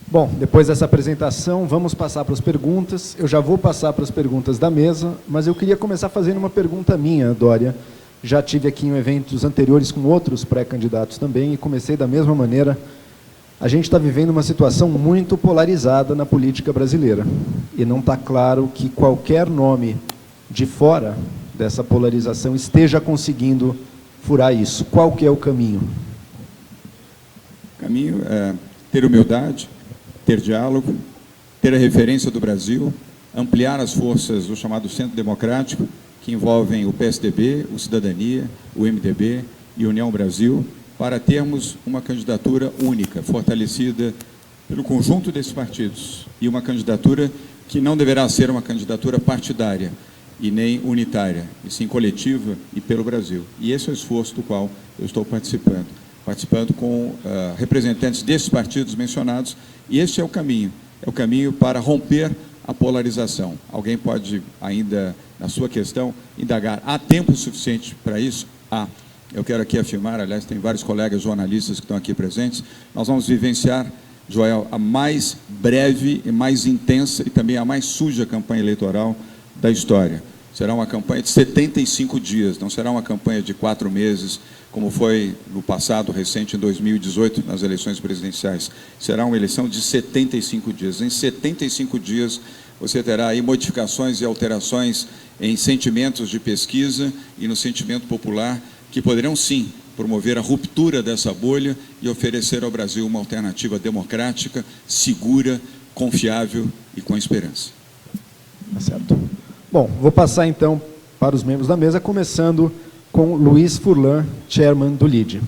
Bom, depois dessa apresentação, vamos passar para as perguntas. Eu já vou passar para as perguntas da mesa, mas eu queria começar fazendo uma pergunta minha, Dória. Já tive aqui em eventos anteriores com outros pré-candidatos também e comecei da mesma maneira. A gente está vivendo uma situação muito polarizada na política brasileira e não está claro que qualquer nome de fora dessa polarização esteja conseguindo furar isso. Qual que é o caminho? O caminho é ter humildade, ter diálogo, ter a referência do Brasil, ampliar as forças do chamado Centro Democrático, que envolvem o PSDB, o Cidadania, o MDB e a União Brasil, para termos uma candidatura única, fortalecida pelo conjunto desses partidos, e uma candidatura que não deverá ser uma candidatura partidária e nem unitária, e sim coletiva e pelo Brasil. E esse é o esforço do qual eu estou participando com representantes desses partidos mencionados, e este é o caminho para romper a polarização. Alguém pode ainda, na sua questão, indagar, há tempo suficiente para isso? Há. Eu quero aqui afirmar, aliás, tem vários colegas jornalistas que estão aqui presentes, nós vamos vivenciar, Joel, a mais breve e mais intensa e também a mais suja campanha eleitoral da história. Será uma campanha de 75 dias, não será uma campanha de 4 meses, como foi no passado recente, em 2018, nas eleições presidenciais. Será uma eleição de 75 dias. Em 75 dias, você terá aí modificações e alterações em sentimentos de pesquisa e no sentimento popular, que poderão, sim, promover a ruptura dessa bolha e oferecer ao Brasil uma alternativa democrática, segura, confiável e com esperança. Tá certo. Bom, vou passar então para os membros da mesa, começando com Luiz Furlan, chairman do LIDE.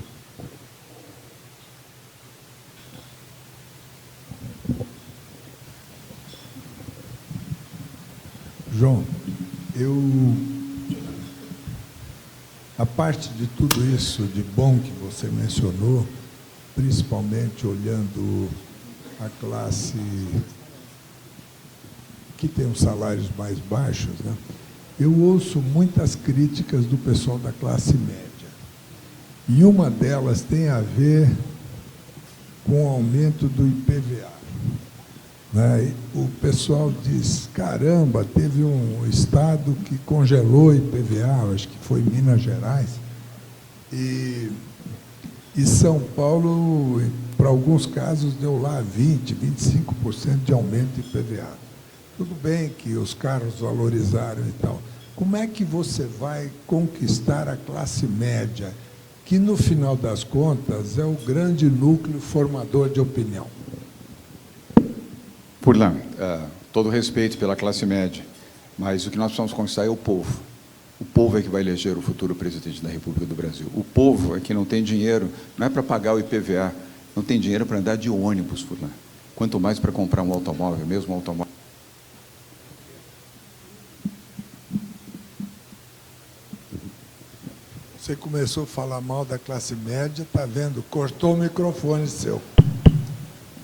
João, a parte de tudo isso de bom que você mencionou, principalmente olhando a classe que tem os salários mais baixos, né? eu ouço muitas críticas do pessoal da classe média. E uma delas tem a ver com o aumento do IPVA. Né? O pessoal diz, caramba, teve um estado que congelou o IPVA, acho que foi Minas Gerais, e São Paulo, para alguns casos, deu lá 20%, 25% de aumento de IPVA. Tudo bem que os carros valorizaram e tal. Como é que você vai conquistar a classe média, que, no final das contas, é o grande núcleo formador de opinião? Furlan, todo respeito pela classe média, mas o que nós precisamos conquistar é o povo. O povo é que vai eleger o futuro presidente da República do Brasil. O povo é que não tem dinheiro, não é para pagar o IPVA, não tem dinheiro para andar de ônibus, Furlan. Quanto mais para comprar um automóvel, mesmo um automóvel. Você começou a falar mal da classe média, está vendo? Cortou o microfone seu.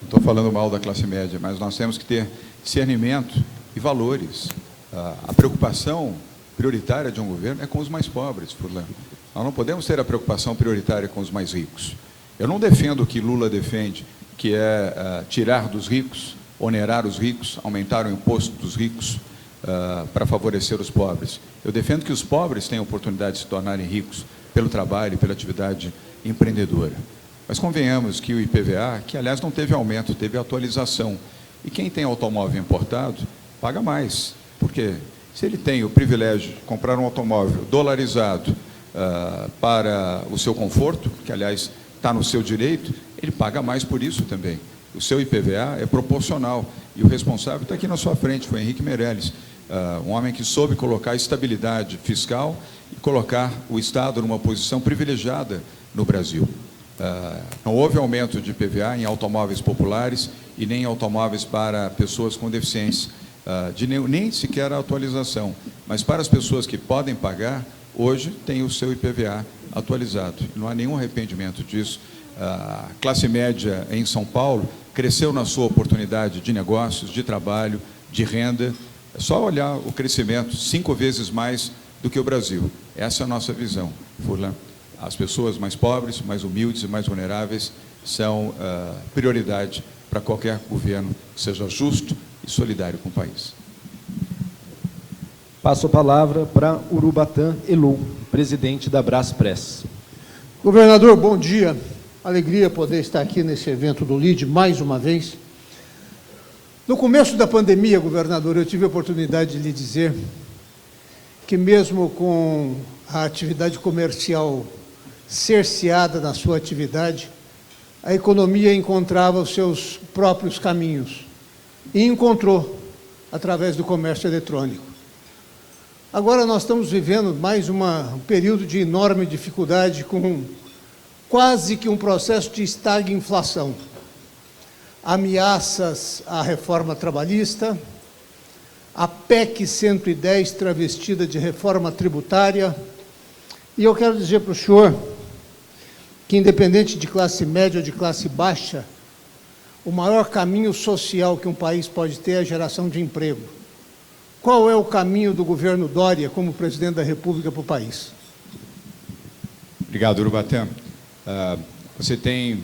Não estou falando mal da classe média, mas nós temos que ter discernimento e valores. A preocupação prioritária de um governo é com os mais pobres, Furlan. Nós não podemos ter a preocupação prioritária com os mais ricos. Eu não defendo o que Lula defende, que é tirar dos ricos, onerar os ricos, aumentar o imposto dos ricos para favorecer os pobres. Eu defendo que os pobres tenham oportunidade de se tornarem ricos pelo trabalho e pela atividade empreendedora. Mas convenhamos que o IPVA, que aliás não teve aumento, teve atualização. E quem tem automóvel importado paga mais. Porque se ele tem o privilégio de comprar um automóvel dolarizado para o seu conforto, que aliás está no seu direito, ele paga mais por isso também. O seu IPVA é proporcional. E o responsável está aqui na sua frente, foi Henrique Meirelles, um homem que soube colocar estabilidade fiscal e colocar o Estado numa posição privilegiada no Brasil. Não houve aumento de IPVA em automóveis populares e nem em automóveis para pessoas com deficiência, nem sequer a atualização. Mas para as pessoas que podem pagar, hoje tem o seu IPVA atualizado. Não há nenhum arrependimento disso. A classe média em São Paulo cresceu na sua oportunidade de negócios, de trabalho, de renda. É só olhar o crescimento, 5 vezes mais do que o Brasil. Essa é a nossa visão, Furlan. As pessoas mais pobres, mais humildes e mais vulneráveis são prioridade para qualquer governo que seja justo e solidário com o país. Passo a palavra para Urubatã Elu, presidente da Braspress. Governador, bom dia. Alegria poder estar aqui nesse evento do LIDE mais uma vez. No começo da pandemia, governador, eu tive a oportunidade de lhe dizer que mesmo com a atividade comercial cerceada na sua atividade, a economia encontrava os seus próprios caminhos e encontrou através do comércio eletrônico. Agora nós estamos vivendo mais um período de enorme dificuldade com quase que um processo de estagflação. Ameaças à reforma trabalhista, a PEC 110 travestida de reforma tributária. E eu quero dizer para o senhor que, independente de classe média ou de classe baixa, o maior caminho social que um país pode ter é a geração de emprego. Qual é o caminho do governo Dória como presidente da República para o país? Obrigado, Urubatã. Você tem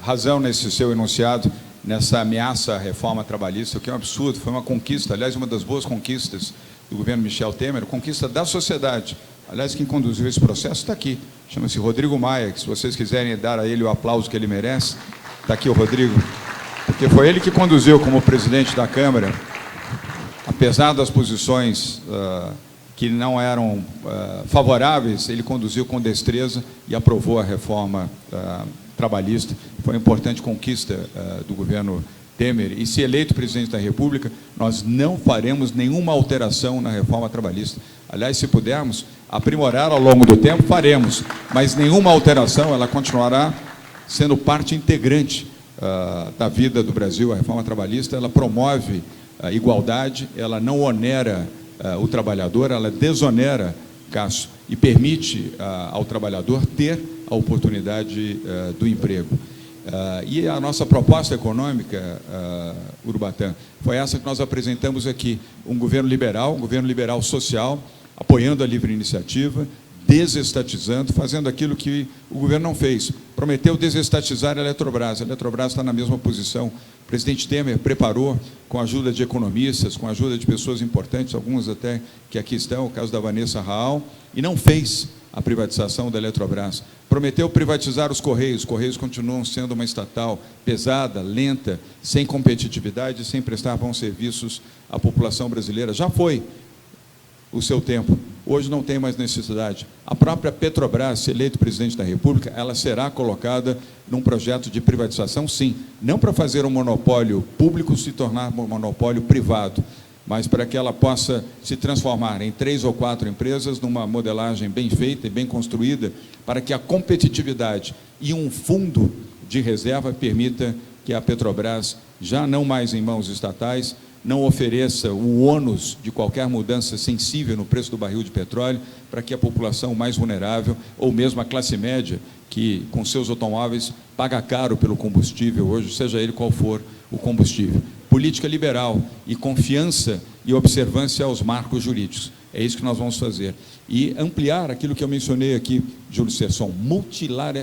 razão nesse seu enunciado, nessa ameaça à reforma trabalhista, o que é um absurdo, foi uma conquista, aliás, uma das boas conquistas do governo Michel Temer, conquista da sociedade. Aliás, quem conduziu esse processo está aqui, chama-se Rodrigo Maia, que se vocês quiserem dar a ele o aplauso que ele merece, está aqui o Rodrigo, porque foi ele que conduziu como presidente da Câmara, apesar das posições que não eram favoráveis, ele conduziu com destreza e aprovou a reforma trabalhista. Foi uma importante conquista do governo Temer. E se eleito presidente da República, nós não faremos nenhuma alteração na reforma trabalhista. Aliás, se pudermos aprimorar ao longo do tempo, faremos. Mas nenhuma alteração, ela continuará sendo parte integrante da vida do Brasil. A reforma trabalhista, ela promove a igualdade, ela não onera o trabalhador, ela desonera gasto e permite ao trabalhador ter a oportunidade do emprego. E a nossa proposta econômica, Urubatã, foi essa que nós apresentamos aqui, um governo liberal social, apoiando a livre iniciativa, desestatizando, fazendo aquilo que o governo não fez. Prometeu desestatizar a Eletrobras. A Eletrobras está na mesma posição. O presidente Temer preparou, com a ajuda de economistas, com a ajuda de pessoas importantes, algumas até que aqui estão, o caso da Vanessa Raal, e não fez a privatização da Eletrobras. Prometeu privatizar os Correios continuam sendo uma estatal pesada, lenta, sem competitividade, sem prestar bons serviços à população brasileira. Já foi o seu tempo. Hoje não tem mais necessidade. A própria Petrobras, se eleito presidente da República, ela será colocada num projeto de privatização, sim, não para fazer um monopólio público se tornar um monopólio privado, mas para que ela possa se transformar em 3 ou 4 empresas numa modelagem bem feita e bem construída, para que a competitividade e um fundo de reserva permita que a Petrobras, já não mais em mãos estatais, não ofereça o ônus de qualquer mudança sensível no preço do barril de petróleo, para que a população mais vulnerável, ou mesmo a classe média, que com seus automóveis paga caro pelo combustível hoje, seja ele qual for o combustível. Política liberal e confiança e observância aos marcos jurídicos. É isso que nós vamos fazer. E ampliar aquilo que eu mencionei aqui, Júlio Sesson,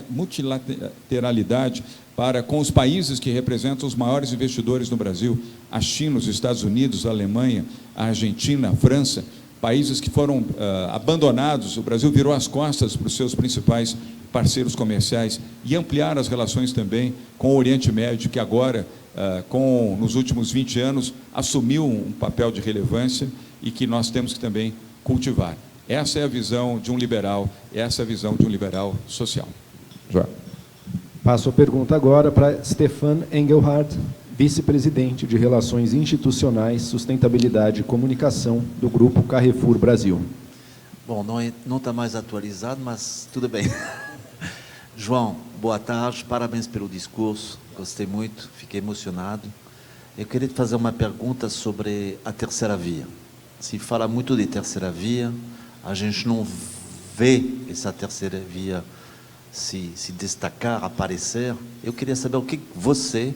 multilateralidade para com os países que representam os maiores investidores no Brasil, a China, os Estados Unidos, a Alemanha, a Argentina, a França, países que foram abandonados. O Brasil virou as costas para os seus principais parceiros comerciais, e ampliar as relações também com o Oriente Médio, que agora, nos últimos 20 anos, assumiu um papel de relevância e que nós temos que também cultivar. Essa é a visão de um liberal, essa é a visão de um liberal social. João. Passo a pergunta agora para Stefan Engelhardt, vice-presidente de Relações Institucionais, Sustentabilidade e Comunicação do Grupo Carrefour Brasil. Bom, não está mais atualizado, mas tudo bem. João, boa tarde, parabéns pelo discurso, gostei muito, fiquei emocionado. Eu queria te fazer uma pergunta sobre a terceira via. Se fala muito de terceira via, a gente não vê essa terceira via se destacar, aparecer. Eu queria saber o que você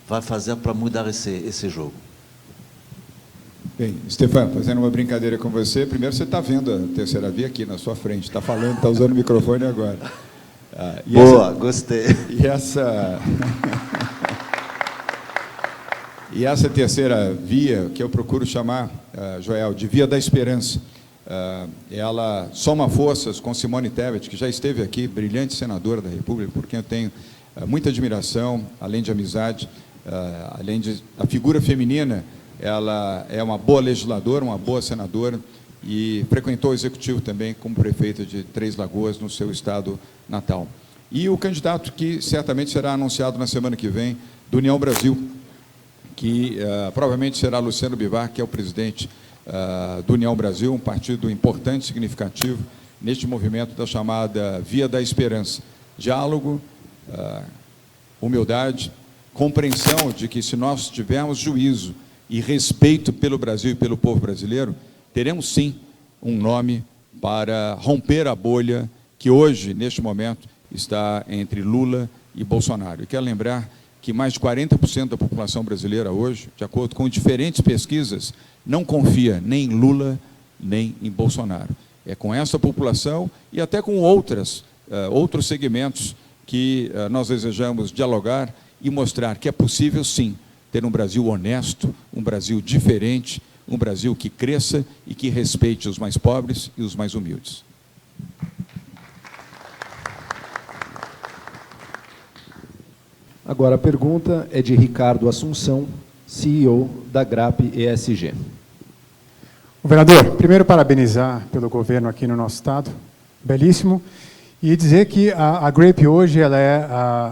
vai fazer para mudar esse jogo. Bem, Stefan, fazendo uma brincadeira com você, primeiro você está vendo a terceira via aqui na sua frente, está falando, está usando o microfone agora. Boa, gostei. E essa terceira via, que eu procuro chamar, Joel, de via da esperança, ela soma forças com Simone Tebet, que já esteve aqui, brilhante senadora da República, por quem eu tenho muita admiração, além de amizade, além de a figura feminina. Ela é uma boa legisladora, uma boa senadora, e frequentou o executivo também como prefeita de Três Lagoas, no seu estado natal. E o candidato que certamente será anunciado na semana que vem, do União Brasil, que provavelmente será Luciano Bivar, que é o presidente do União Brasil, um partido importante, significativo, neste movimento da chamada Via da Esperança. Diálogo, humildade, compreensão de que, se nós tivermos juízo e respeito pelo Brasil e pelo povo brasileiro, teremos sim um nome para romper a bolha que hoje, neste momento, está entre Lula e Bolsonaro. Eu quero lembrar que mais de 40% da população brasileira hoje, de acordo com diferentes pesquisas, não confia nem em Lula, nem em Bolsonaro. É com essa população e até com outros segmentos que nós desejamos dialogar e mostrar que é possível, sim, ter um Brasil honesto, um Brasil diferente, um Brasil que cresça e que respeite os mais pobres e os mais humildes. Agora a pergunta é de Ricardo Assunção, CEO da GRAP ESG. Governador, primeiro parabenizar pelo governo aqui no nosso estado, belíssimo, e dizer que a GRAP hoje ela é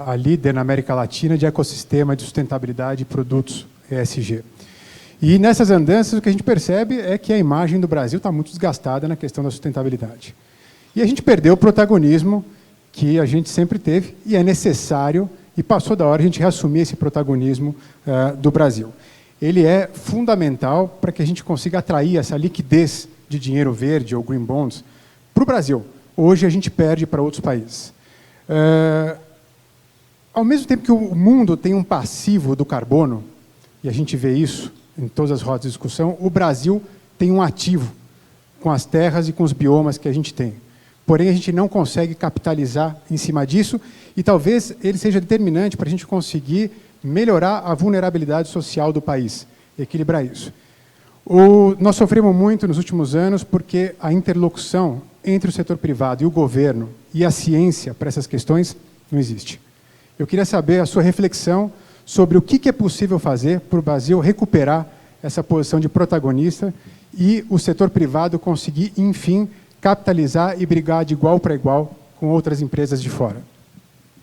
a líder na América Latina de ecossistema de sustentabilidade e produtos ESG. E nessas andanças o que a gente percebe é que a imagem do Brasil está muito desgastada na questão da sustentabilidade. E a gente perdeu o protagonismo que a gente sempre teve, e é necessário, e passou da hora a gente reassumir esse protagonismo do Brasil. Ele é fundamental para que a gente consiga atrair essa liquidez de dinheiro verde ou green bonds para o Brasil. Hoje a gente perde para outros países. Ao mesmo tempo que o mundo tem um passivo do carbono, e a gente vê isso em todas as rodas de discussão, o Brasil tem um ativo com as terras e com os biomas que a gente tem. Porém, a gente não consegue capitalizar em cima disso e talvez ele seja determinante para a gente conseguir melhorar a vulnerabilidade social do país, equilibrar isso. Nós sofremos muito nos últimos anos porque a interlocução entre o setor privado e o governo e a ciência para essas questões não existe. Eu queria saber a sua reflexão sobre o que é possível fazer para o Brasil recuperar essa posição de protagonista e o setor privado conseguir, enfim, capitalizar e brigar de igual para igual com outras empresas de fora.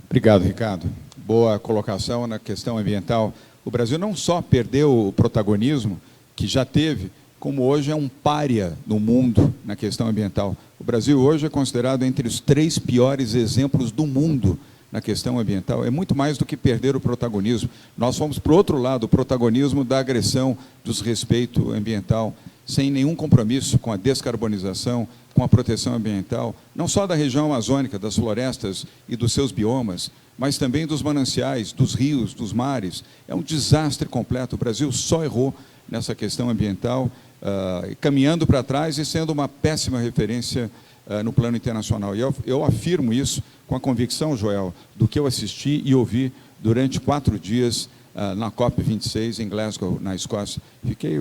Obrigado, Ricardo. Boa colocação na questão ambiental. O Brasil não só perdeu o protagonismo que já teve, como hoje é um pária no mundo na questão ambiental. O Brasil hoje é considerado entre os 3 piores exemplos do mundo na questão ambiental. É muito mais do que perder o protagonismo. Nós fomos, por outro lado, o protagonismo da agressão, do desrespeito ambiental, sem nenhum compromisso com a descarbonização, com a proteção ambiental, não só da região amazônica, das florestas e dos seus biomas, mas também dos mananciais, dos rios, dos mares. É um desastre completo. O Brasil só errou nessa questão ambiental, caminhando para trás e sendo uma péssima referência no plano internacional. E eu afirmo isso com a convicção, Joel, do que eu assisti e ouvi durante 4 dias na COP26 em Glasgow, na Escócia.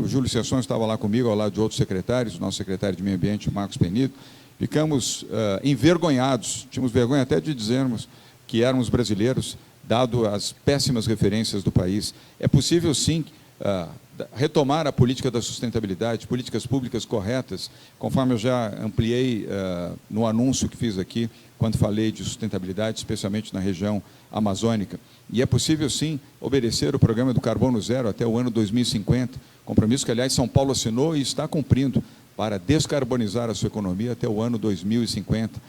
O Júlio Sessões estava lá comigo, ao lado de outros secretários, o nosso secretário de Meio Ambiente, o Marcos Penido. Ficamos envergonhados, tínhamos vergonha até de dizermos que éramos brasileiros, dado as péssimas referências do país. É possível, sim, retomar a política da sustentabilidade, políticas públicas corretas, conforme eu já ampliei no anúncio que fiz aqui, quando falei de sustentabilidade, especialmente na região amazônica. E é possível, sim, obedecer o programa do Carbono Zero até o ano 2050, compromisso que, aliás, São Paulo assinou e está cumprindo para descarbonizar a sua economia até o ano 2050.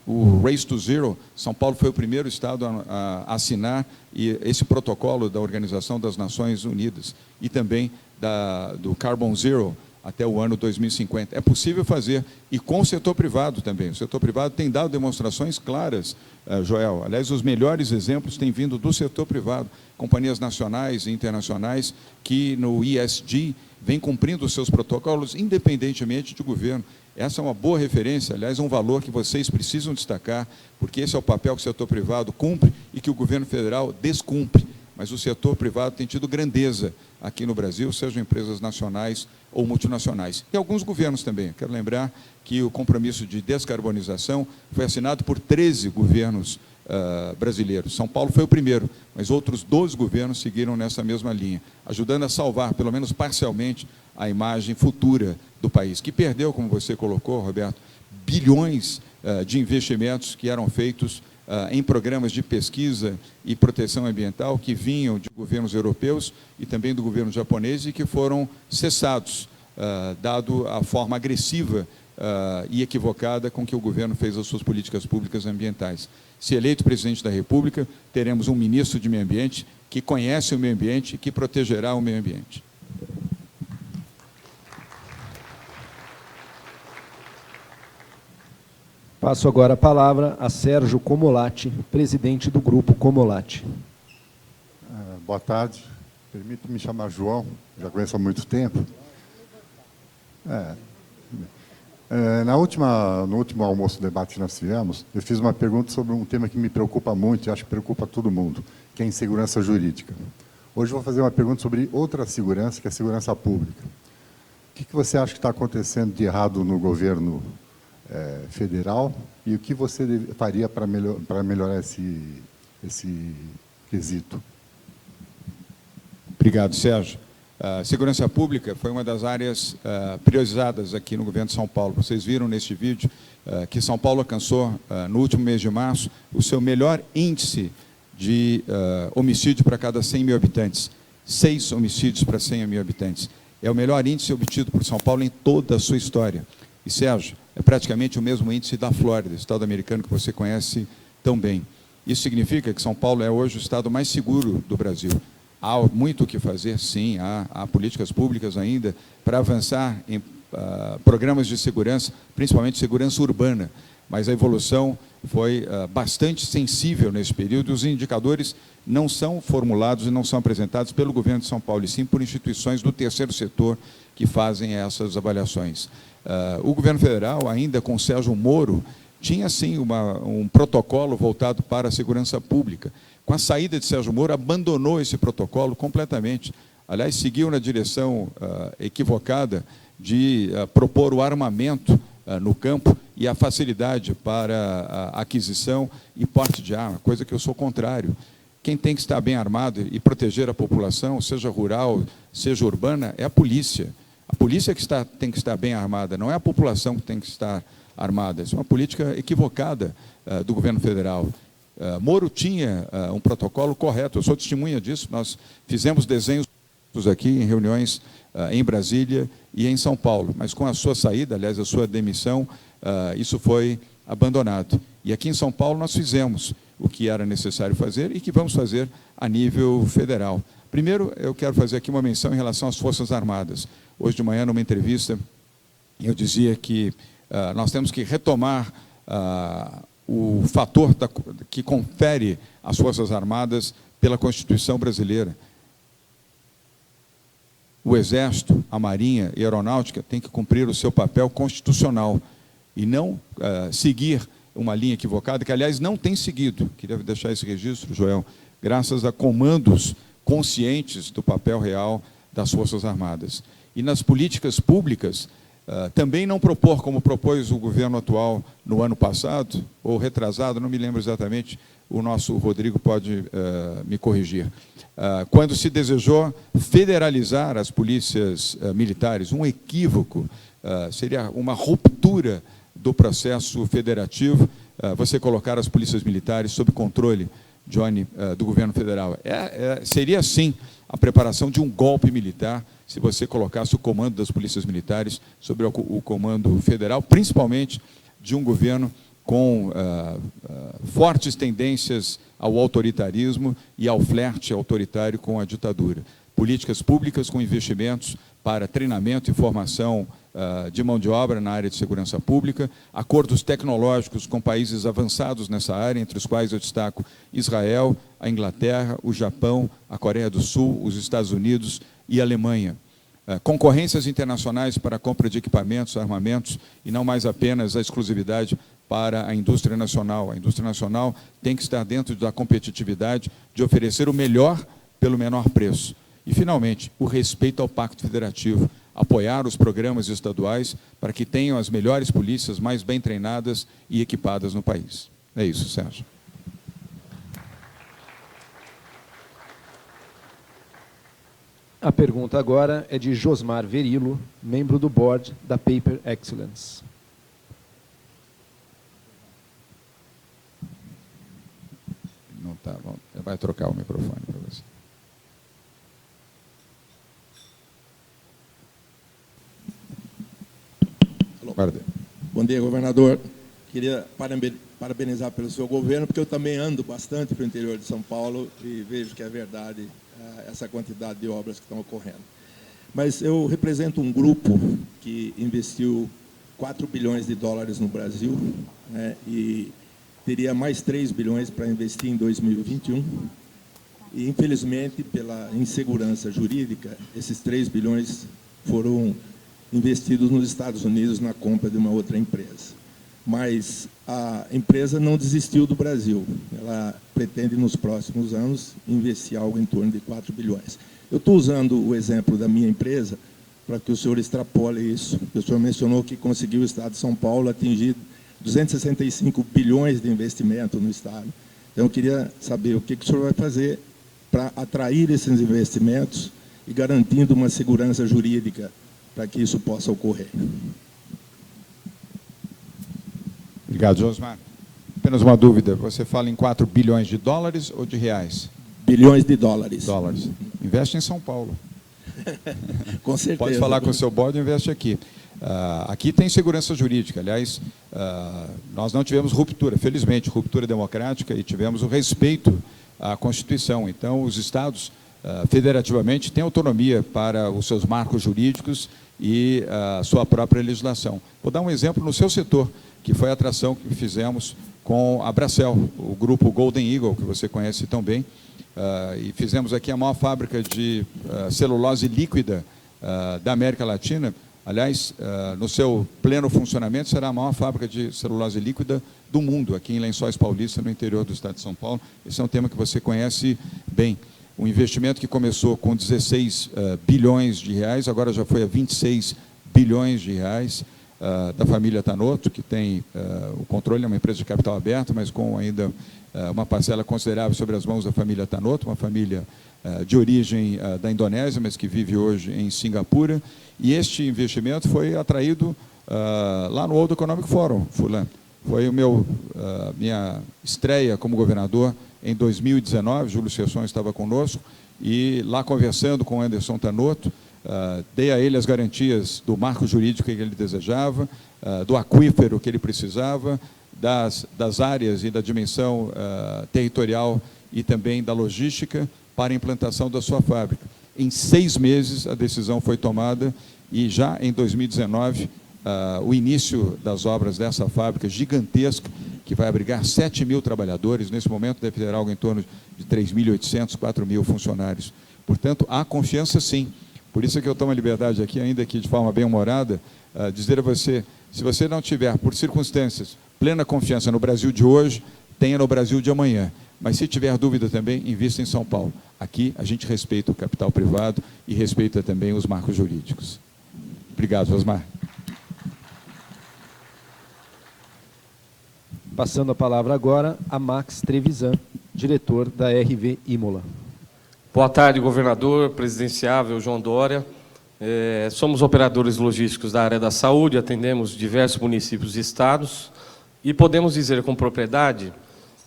O Race to Zero, São Paulo foi o primeiro estado a assinar esse protocolo da Organização das Nações Unidas e também do Carbon Zero até o ano 2050. É possível fazer, e com o setor privado também. O setor privado tem dado demonstrações claras, Joel. Aliás, os melhores exemplos têm vindo do setor privado, companhias nacionais e internacionais que no ESG vêm cumprindo os seus protocolos independentemente de governo. Essa é uma boa referência, aliás, um valor que vocês precisam destacar, porque esse é o papel que o setor privado cumpre e que o governo federal descumpre. Mas o setor privado tem tido grandeza aqui no Brasil, sejam empresas nacionais ou multinacionais. E alguns governos também. Quero lembrar que o compromisso de descarbonização foi assinado por 13 governos brasileiros. São Paulo foi o primeiro, mas outros 12 governos seguiram nessa mesma linha, ajudando a salvar, pelo menos parcialmente, a imagem futura do país, que perdeu, como você colocou, Roberto, bilhões de investimentos que eram feitos em programas de pesquisa e proteção ambiental que vinham de governos europeus e também do governo japonês e que foram cessados, dado a forma agressiva e equivocada com que o governo fez as suas políticas públicas ambientais. Se eleito presidente da República, teremos um ministro de meio ambiente que conhece o meio ambiente e que protegerá o meio ambiente. Passo agora a palavra a Sérgio Comolatti, presidente do Grupo Comolatti. Boa tarde. Permito-me chamar João, já conheço há muito tempo. No último almoço debate que nós tivemos, eu fiz uma pergunta sobre um tema que me preocupa muito e acho que preocupa todo mundo, que é a insegurança jurídica. Hoje eu vou fazer uma pergunta sobre outra segurança, que é a segurança pública. O que você acha que está acontecendo de errado no governo federal e o que você faria para melhorar esse quesito? Obrigado, Sérgio. A segurança pública foi uma das áreas priorizadas aqui no governo de São Paulo. Vocês viram neste vídeo que São Paulo alcançou, no último mês de março, o seu melhor índice de homicídio para cada 100 mil habitantes. 6 homicídios para 100 mil habitantes. É o melhor índice obtido por São Paulo em toda a sua história. E, Sérgio, é praticamente o mesmo índice da Flórida, estado americano que você conhece tão bem. Isso significa que São Paulo é hoje o estado mais seguro do Brasil. Há muito o que fazer, sim, há políticas públicas ainda para avançar em programas de segurança, principalmente segurança urbana, mas a evolução foi bastante sensível nesse período. Os indicadores não são formulados e não são apresentados pelo governo de São Paulo, e sim por instituições do terceiro setor que fazem essas avaliações. O governo federal, ainda com Sérgio Moro, tinha, sim, um protocolo voltado para a segurança pública. Com a saída de Sérgio Moro, abandonou esse protocolo completamente. Aliás, seguiu na direção equivocada de propor o armamento no campo e a facilidade para a aquisição e porte de arma, coisa que eu sou contrário. Quem tem que estar bem armado e proteger a população, seja rural, seja urbana, é a polícia. A polícia tem que estar bem armada, não é a população que tem que estar armada. Isso é uma política equivocada do governo federal. Moro tinha um protocolo correto, eu sou testemunha disso, nós fizemos desenhos aqui em reuniões em Brasília e em São Paulo, mas com a sua saída, aliás, a sua demissão, isso foi abandonado. E aqui em São Paulo nós fizemos o que era necessário fazer e que vamos fazer a nível federal. Primeiro, eu quero fazer aqui uma menção em relação às Forças Armadas. Hoje de manhã, numa entrevista, eu dizia que nós temos que retomar o fator que confere às Forças Armadas pela Constituição brasileira. O Exército, a Marinha e a Aeronáutica têm que cumprir o seu papel constitucional e não seguir uma linha equivocada, que, aliás, não tem seguido. Queria deixar esse registro, Joel, graças a comandos conscientes do papel real das Forças Armadas. E nas políticas públicas, também não propor, como propôs o governo atual no ano passado, ou retrasado, não me lembro exatamente, o nosso Rodrigo pode me corrigir, quando se desejou federalizar as polícias militares, um equívoco, seria uma ruptura do processo federativo, você colocar as polícias militares sob controle, Johnny, do governo federal. Seria, sim, a preparação de um golpe militar, se você colocasse o comando das polícias militares sobre o comando federal, principalmente de um governo com fortes tendências ao autoritarismo e ao flerte autoritário com a ditadura. Políticas públicas com investimentos para treinamento e formação de mão de obra na área de segurança pública, acordos tecnológicos com países avançados nessa área, entre os quais eu destaco Israel, a Inglaterra, o Japão, a Coreia do Sul, os Estados Unidos e a Alemanha. Concorrências internacionais para a compra de equipamentos, armamentos, e não mais apenas a exclusividade para a indústria nacional. A indústria nacional tem que estar dentro da competitividade de oferecer o melhor pelo menor preço. E, finalmente, o respeito ao Pacto Federativo, apoiar os programas estaduais para que tenham as melhores polícias mais bem treinadas e equipadas no país. É isso, Sérgio. A pergunta agora é de Josmar Verilo, membro do board da Paper Excellence. Não está bom. Vai trocar o microfone para você. Bom dia, governador. Queria parabenizar pelo seu governo, porque eu também ando bastante para o interior de São Paulo e vejo que é verdade essa quantidade de obras que estão ocorrendo. Mas eu represento um grupo que investiu 4 bilhões de dólares no Brasil, né, e teria mais 3 bilhões para investir em 2021. E, infelizmente, pela insegurança jurídica, esses 3 bilhões foram investidos nos Estados Unidos na compra de uma outra empresa. Mas a empresa não desistiu do Brasil. Ela pretende, nos próximos anos, investir algo em torno de 4 bilhões. Eu estou usando o exemplo da minha empresa para que o senhor extrapole isso. O senhor mencionou que conseguiu o Estado de São Paulo atingir 265 bilhões de investimento no Estado. Então, eu queria saber o que o senhor vai fazer para atrair esses investimentos e garantindo uma segurança jurídica para que isso possa ocorrer. Obrigado, Josmar. Apenas uma dúvida, você fala em 4 bilhões de dólares ou de reais? Bilhões de dólares. Dólares. Investe em São Paulo. Com certeza. Pode falar com o seu board e investe aqui. Aqui tem segurança jurídica. Aliás, nós não tivemos ruptura, felizmente, ruptura democrática, e tivemos o respeito à Constituição. Então, os estados, federativamente, têm autonomia para os seus marcos jurídicos e a sua própria legislação. Vou dar um exemplo no seu setor, que foi a atração que fizemos com a Bracell, o grupo Golden Eagle, que você conhece tão bem, e fizemos aqui a maior fábrica de celulose líquida da América Latina. Aliás, no seu pleno funcionamento, será a maior fábrica de celulose líquida do mundo, aqui em Lençóis Paulista, no interior do estado de São Paulo. Esse é um tema que você conhece bem. Um investimento que começou com 16 bilhões de reais, agora já foi a 26 bilhões de reais, da família Tanoto, que tem o controle, é uma empresa de capital aberto, mas com ainda uma parcela considerável sobre as mãos da família Tanoto, uma família de origem da Indonésia, mas que vive hoje em Singapura. E este investimento foi atraído lá no World Economic Forum, Fulan. Foi minha estreia como governador em 2019, Júlio Sesson estava conosco, e lá conversando com o Anderson Tanoto, dei a ele as garantias do marco jurídico que ele desejava, do aquífero que ele precisava, das áreas e da dimensão territorial e também da logística para a implantação da sua fábrica. Em 6 meses, a decisão foi tomada e já em 2019, o início das obras dessa fábrica gigantesca, que vai abrigar 7.000 trabalhadores, nesse momento deve ter algo em torno de 3.800, 4.000 funcionários. Portanto, há confiança sim. Por isso é que eu tomo a liberdade aqui, ainda que de forma bem-humorada, dizer a você, se você não tiver, por circunstâncias, plena confiança no Brasil de hoje, tenha no Brasil de amanhã. Mas se tiver dúvida também, invista em São Paulo. Aqui a gente respeita o capital privado e respeita também os marcos jurídicos. Obrigado, Osmar. Passando a palavra agora a Max Trevisan, diretor da RV Imola. Boa tarde, governador, presidenciável João Dória. Somos operadores logísticos da área da saúde, atendemos diversos municípios e estados e podemos dizer com propriedade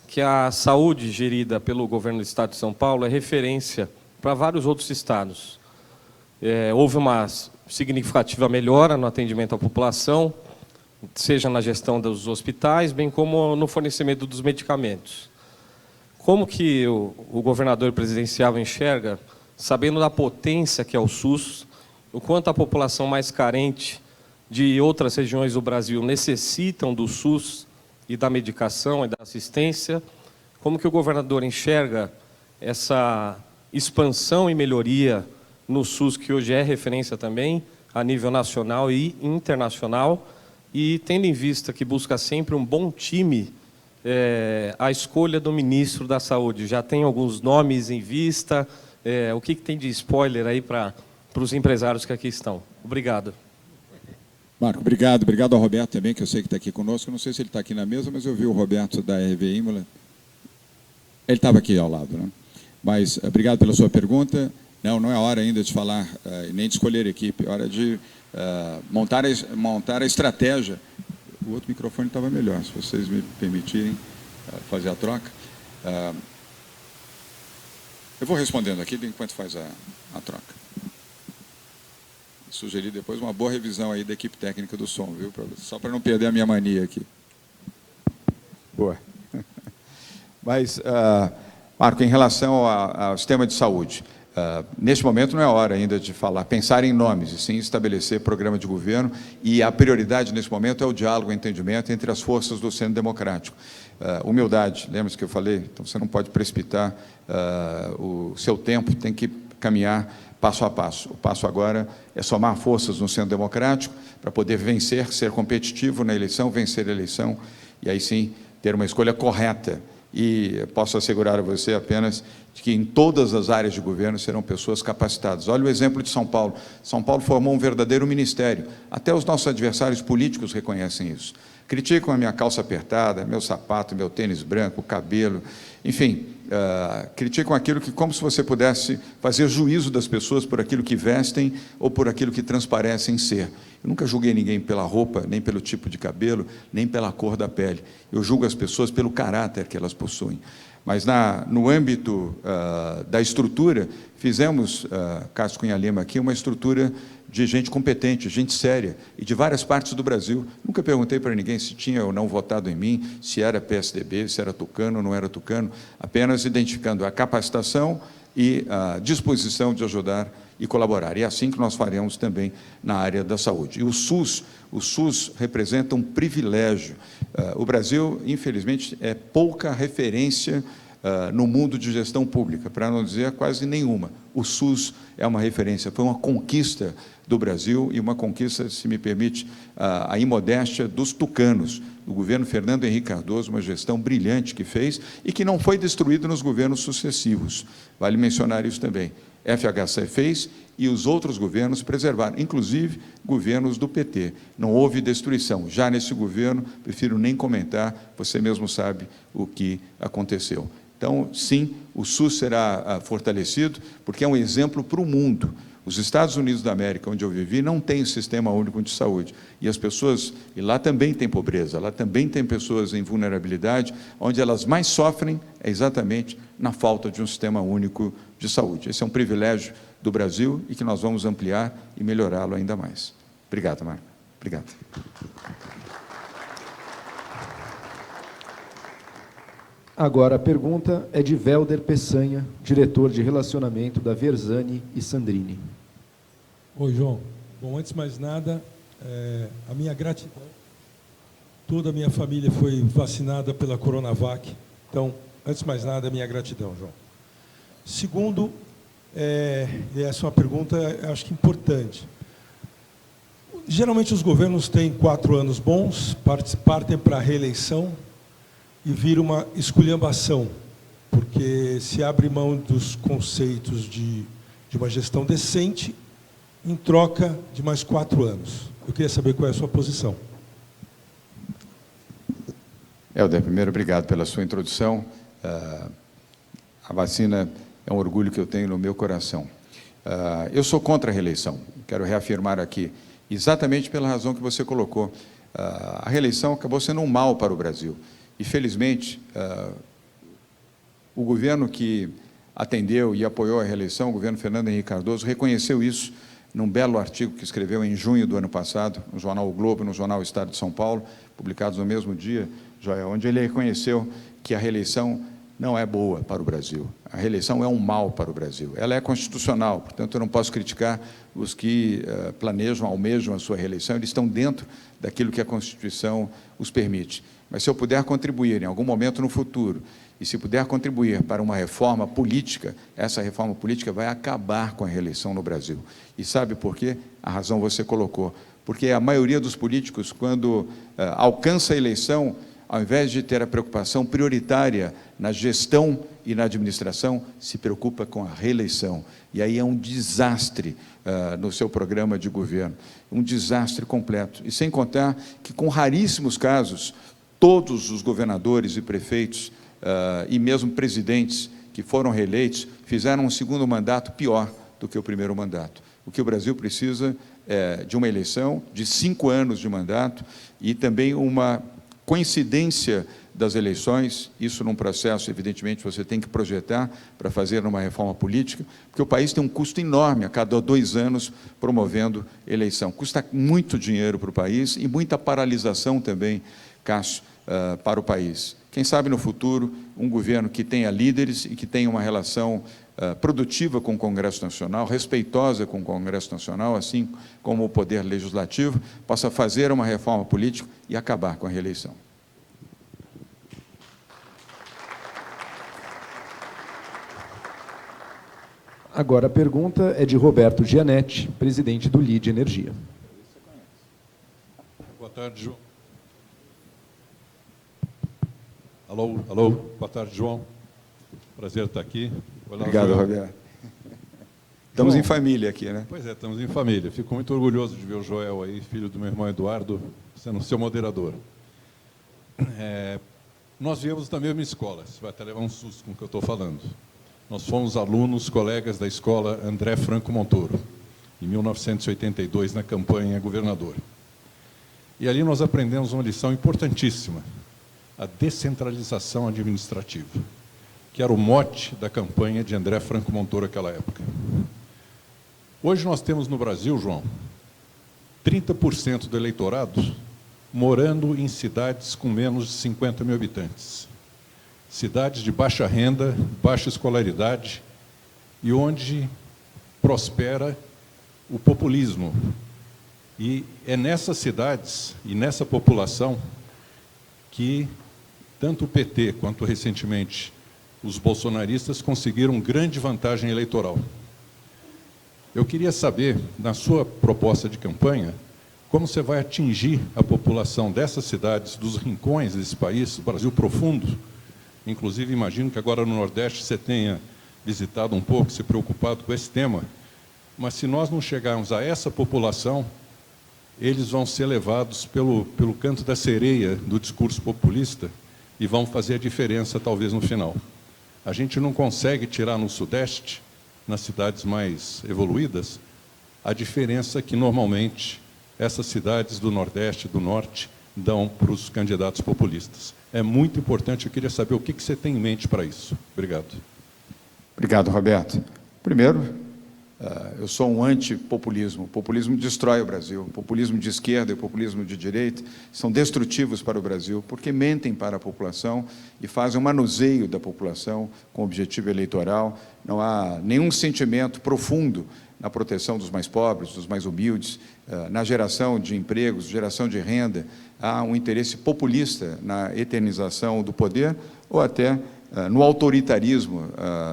que a saúde gerida pelo governo do estado de São Paulo é referência para vários outros estados. Houve uma significativa melhora no atendimento à população, seja na gestão dos hospitais, bem como no fornecimento dos medicamentos. Como que o governador presidenciável enxerga, sabendo da potência que é o SUS, o quanto a população mais carente de outras regiões do Brasil necessitam do SUS e da medicação e da assistência, como que o governador enxerga essa expansão e melhoria no SUS, que hoje é referência também a nível nacional e internacional, e tendo em vista que busca sempre um bom time, a escolha do ministro da Saúde, já tem alguns nomes em vista, o que tem de spoiler aí para os empresários que aqui estão? Obrigado. Marco, obrigado. Obrigado ao Roberto também, que eu sei que está aqui conosco. Não sei se ele está aqui na mesa, mas eu vi o Roberto da RV Imola. Ele estava aqui ao lado, né? Mas obrigado pela sua pergunta. Não é hora ainda de falar, nem de escolher equipe, é hora de montar a estratégia. O outro microfone estava melhor, se vocês me permitirem fazer a troca. Eu vou respondendo aqui enquanto faz a troca. Sugeri depois uma boa revisão aí da equipe técnica do som, viu? Só para não perder a minha mania aqui. Boa. Mas, Marco, em relação ao sistema de saúde, neste momento não é hora ainda de pensar em nomes, e sim estabelecer programa de governo, e a prioridade nesse momento é o diálogo e entendimento entre as forças do centro democrático. Humildade, lembra-se que eu falei? Então você não pode precipitar o seu tempo, tem que caminhar passo a passo. O passo agora é somar forças no centro democrático para poder vencer, ser competitivo na eleição, vencer a eleição, e aí sim ter uma escolha correta. E posso assegurar a você apenas de que em todas as áreas de governo serão pessoas capacitadas. Olha o exemplo de São Paulo. São Paulo formou um verdadeiro ministério. Até os nossos adversários políticos reconhecem isso. Criticam a minha calça apertada, meu sapato, meu tênis branco, o cabelo, enfim, criticam aquilo que, como se você pudesse fazer juízo das pessoas por aquilo que vestem ou por aquilo que transparecem ser. Eu nunca julguei ninguém pela roupa, nem pelo tipo de cabelo, nem pela cor da pele. Eu julgo as pessoas pelo caráter que elas possuem. Mas no âmbito da estrutura, fizemos, Cássio Cunha Lima aqui, uma estrutura de gente competente, gente séria, e de várias partes do Brasil. Nunca perguntei para ninguém se tinha ou não votado em mim, se era PSDB, se era tucano ou não era tucano, apenas identificando a capacitação e a disposição de ajudar e colaborar. E é assim que nós faremos também na área da saúde. E o SUS representa um privilégio. O Brasil, infelizmente, é pouca referência no mundo de gestão pública, para não dizer quase nenhuma. O SUS é uma referência, foi uma conquista do Brasil e uma conquista, se me permite, a imodéstia dos tucanos, do governo Fernando Henrique Cardoso, uma gestão brilhante que fez e que não foi destruída nos governos sucessivos. Vale mencionar isso também. FHC fez e os outros governos preservaram, inclusive governos do PT. Não houve destruição. Já nesse governo, prefiro nem comentar, você mesmo sabe o que aconteceu. Então, sim, o SUS será fortalecido, porque é um exemplo para o mundo. Os Estados Unidos da América, onde eu vivi, não tem sistema único de saúde. E as pessoas, e lá também tem pobreza, lá também tem pessoas em vulnerabilidade, onde elas mais sofrem é exatamente na falta de um sistema único de saúde. Esse é um privilégio do Brasil e que nós vamos ampliar e melhorá-lo ainda mais. Obrigado, Marco. Obrigado. Agora a pergunta é de Welder Peçanha, diretor de relacionamento da Versani e Sandrini. Oi, João. Bom, antes de mais nada, a minha gratidão. Toda a minha família foi vacinada pela Coronavac. Então, antes de mais nada, a minha gratidão, João. Segundo, e essa é uma pergunta, acho que importante. Geralmente os governos têm 4 anos bons, partem para a reeleição, e vira uma esculhambação, porque se abre mão dos conceitos de uma gestão decente em troca de mais 4 anos. Eu queria saber qual é a sua posição. Helder, primeiro, obrigado pela sua introdução. A vacina é um orgulho que eu tenho no meu coração. Eu sou contra a reeleição, quero reafirmar aqui, exatamente pela razão que você colocou. A reeleição acabou sendo um mal para o Brasil. E, felizmente, o governo que atendeu e apoiou a reeleição, o governo Fernando Henrique Cardoso, reconheceu isso num belo artigo que escreveu em junho do ano passado, no jornal O Globo e no jornal Estado de São Paulo, publicados no mesmo dia, Joel, onde ele reconheceu que a reeleição não é boa para o Brasil. A reeleição é um mal para o Brasil. Ela é constitucional, portanto, eu não posso criticar os que planejam, almejam a sua reeleição, eles estão dentro daquilo que a Constituição os permite. Mas se eu puder contribuir em algum momento no futuro, e se puder contribuir para uma reforma política, essa reforma política vai acabar com a reeleição no Brasil. E sabe por quê? A razão você colocou. Porque a maioria dos políticos, quando alcança a eleição, ao invés de ter a preocupação prioritária na gestão e na administração, se preocupa com a reeleição. E aí é um desastre no seu programa de governo, um desastre completo. E sem contar que, com raríssimos casos, todos os governadores e prefeitos e mesmo presidentes que foram reeleitos fizeram um segundo mandato pior do que o primeiro mandato. O que o Brasil precisa é de uma eleição de 5 anos de mandato e também uma coincidência das eleições, isso num processo, evidentemente, você tem que projetar para fazer uma reforma política, porque o país tem um custo enorme a cada 2 anos promovendo eleição. Custa muito dinheiro para o país e muita paralisação também, Cássio, para o país. Quem sabe no futuro, um governo que tenha líderes e que tenha uma relação produtiva com o Congresso Nacional, respeitosa com o Congresso Nacional, assim como o Poder Legislativo, possa fazer uma reforma política e acabar com a reeleição. Agora a pergunta é de Roberto Gianetti, presidente do LIDE Energia. Boa tarde, João. Alô, alô, boa tarde, João. Prazer estar aqui. Olá, obrigado, Roberto. Estamos em família aqui, né? Pois é, estamos em família. Fico muito orgulhoso de ver o Joel aí, filho do meu irmão Eduardo, sendo seu moderador. Nós viemos da mesma escola, você vai até levar um susto com o que eu estou falando. Nós fomos alunos, colegas da escola André Franco Montoro, em 1982, na campanha governador. E ali nós aprendemos uma lição importantíssima, a descentralização administrativa, que era o mote da campanha de André Franco Montoro naquela época. Hoje nós temos no Brasil, João, 30% do eleitorado morando em cidades com menos de 50 mil habitantes. Cidades de baixa renda, baixa escolaridade e onde prospera o populismo. E é nessas cidades e nessa população que tanto o PT quanto, recentemente, os bolsonaristas conseguiram grande vantagem eleitoral. Eu queria saber, na sua proposta de campanha, como você vai atingir a população dessas cidades, dos rincões desse país, do Brasil profundo. Inclusive, imagino que agora no Nordeste você tenha visitado um pouco, se preocupado com esse tema. Mas se nós não chegarmos a essa população, eles vão ser levados pelo canto da sereia do discurso populista e vão fazer a diferença, talvez, no final. A gente não consegue tirar no Sudeste, nas cidades mais evoluídas, a diferença que, normalmente, essas cidades do Nordeste e do Norte dão para os candidatos populistas. É muito importante, eu queria saber o que você tem em mente para isso. Obrigado. Obrigado, Roberto. Primeiro, eu sou um antipopulismo. O populismo destrói o Brasil. O populismo de esquerda e o populismo de direita são destrutivos para o Brasil, porque mentem para a população e fazem um manuseio da população com objetivo eleitoral. Não há nenhum sentimento profundo na proteção dos mais pobres, dos mais humildes, na geração de empregos, geração de renda. Há um interesse populista na eternização do poder ou até no autoritarismo,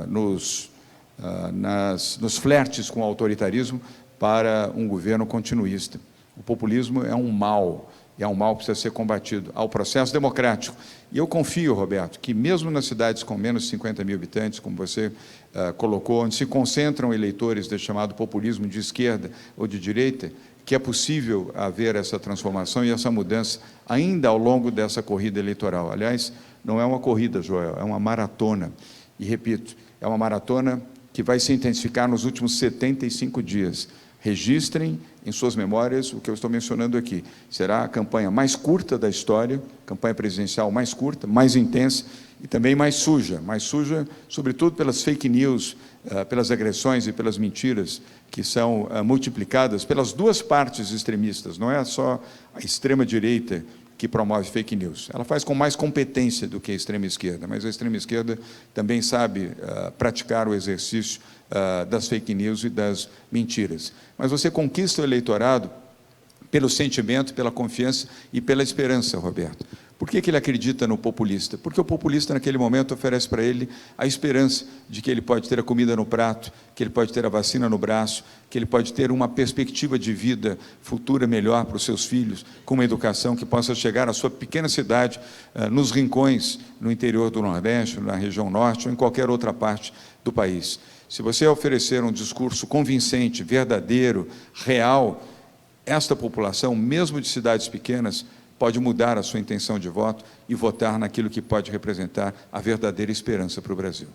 nos flertes com o autoritarismo para um governo continuista. O populismo é um mal, e é um mal que precisa ser combatido ao processo democrático. E eu confio, Roberto, que mesmo nas cidades com menos de 50 mil habitantes, como você colocou, onde se concentram eleitores desse chamado populismo de esquerda ou de direita, que é possível haver essa transformação e essa mudança ainda ao longo dessa corrida eleitoral. Aliás, não é uma corrida, Joel, é uma maratona. E, repito, é uma maratona que vai se intensificar nos últimos 75 dias. Registrem em suas memórias o que eu estou mencionando aqui. Será a campanha mais curta da história, campanha presidencial mais curta, mais intensa e também mais suja, sobretudo pelas fake news, pelas agressões e pelas mentiras que são multiplicadas pelas duas partes extremistas. Não é só a extrema-direita que promove fake news. Ela faz com mais competência do que a extrema-esquerda, mas a extrema-esquerda também sabe praticar o exercício das fake news e das mentiras. Mas você conquista o eleitorado pelo sentimento, pela confiança e pela esperança, Roberto. Por que ele acredita no populista? Porque o populista, naquele momento, oferece para ele a esperança de que ele pode ter a comida no prato, que ele pode ter a vacina no braço, que ele pode ter uma perspectiva de vida futura melhor para os seus filhos, com uma educação que possa chegar à sua pequena cidade, nos rincões, no interior do Nordeste, na região Norte ou em qualquer outra parte do país. Se você oferecer um discurso convincente, verdadeiro, real, esta população, mesmo de cidades pequenas, pode mudar a sua intenção de voto e votar naquilo que pode representar a verdadeira esperança para o Brasil.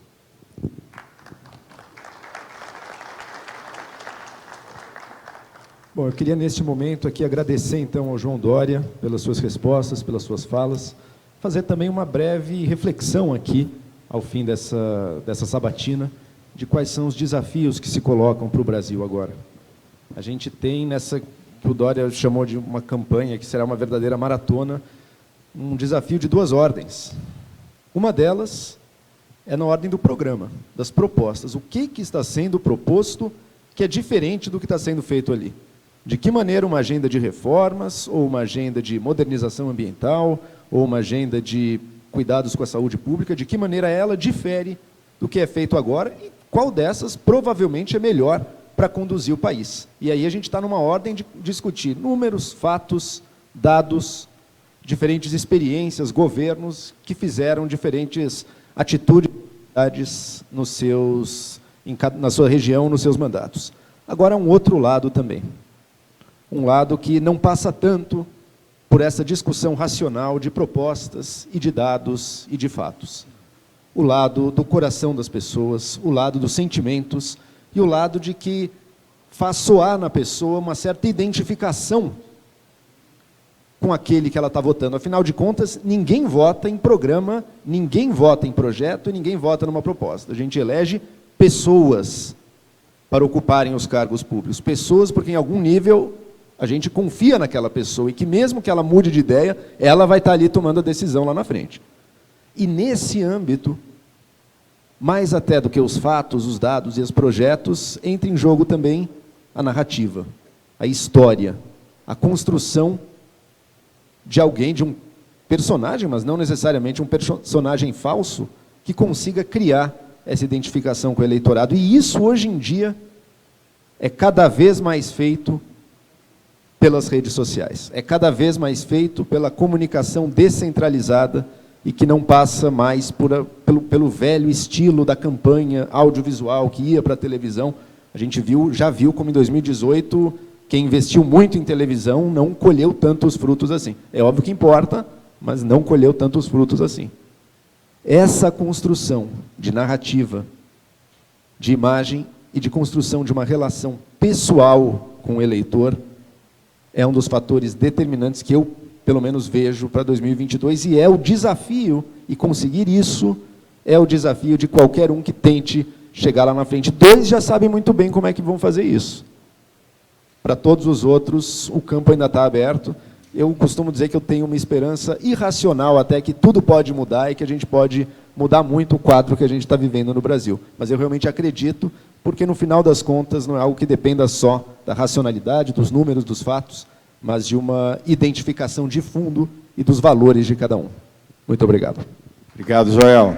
Bom, eu queria, neste momento aqui, agradecer, então, ao João Dória pelas suas respostas, pelas suas falas, fazer também uma breve reflexão aqui, ao fim dessa sabatina, de quais são os desafios que se colocam para o Brasil agora. A gente tem nessa, que o Dória chamou de uma campanha que será uma verdadeira maratona, um desafio de duas ordens. Uma delas é na ordem do programa, das propostas. O que está sendo proposto que é diferente do que está sendo feito ali? De que maneira uma agenda de reformas, ou uma agenda de modernização ambiental, ou uma agenda de cuidados com a saúde pública, de que maneira ela difere do que é feito agora e qual dessas provavelmente é melhor para conduzir o país. E aí a gente está numa ordem de discutir números, fatos, dados, diferentes experiências, governos que fizeram diferentes atitudes na sua região, nos seus mandatos. Agora, um outro lado também. Um lado que não passa tanto por essa discussão racional de propostas e de dados e de fatos. O lado do coração das pessoas, o lado dos sentimentos e o lado de que faz soar na pessoa uma certa identificação com aquele que ela está votando. Afinal de contas, ninguém vota em programa, ninguém vota em projeto e ninguém vota numa proposta. A gente elege pessoas para ocuparem os cargos públicos. Pessoas porque, em algum nível, a gente confia naquela pessoa e que, mesmo que ela mude de ideia, ela vai estar ali tomando a decisão lá na frente. E, nesse âmbito, mais até do que os fatos, os dados e os projetos, entra em jogo também a narrativa, a história, a construção de alguém, de um personagem, mas não necessariamente um personagem falso, que consiga criar essa identificação com o eleitorado. E isso, hoje em dia, é cada vez mais feito pelas redes sociais. É cada vez mais feito pela comunicação descentralizada e que não passa mais pelo velho estilo da campanha audiovisual que ia para a televisão. A gente já viu como em 2018, quem investiu muito em televisão não colheu tantos frutos assim. É óbvio que importa, mas não colheu tantos frutos assim. Essa construção de narrativa, de imagem e de construção de uma relação pessoal com o eleitor é um dos fatores determinantes que eu, pelo menos, vejo para 2022, e é o desafio, e conseguir isso é o desafio de qualquer um que tente chegar lá na frente. Dois já sabem muito bem como é que vão fazer isso. Para todos os outros, o campo ainda está aberto. Eu costumo dizer que eu tenho uma esperança irracional até que tudo pode mudar e que a gente pode mudar muito o quadro que a gente está vivendo no Brasil. Mas eu realmente acredito, porque no final das contas não é algo que dependa só da racionalidade, dos números, dos fatos, mas de uma identificação de fundo e dos valores de cada um. Muito obrigado. Obrigado, Joel.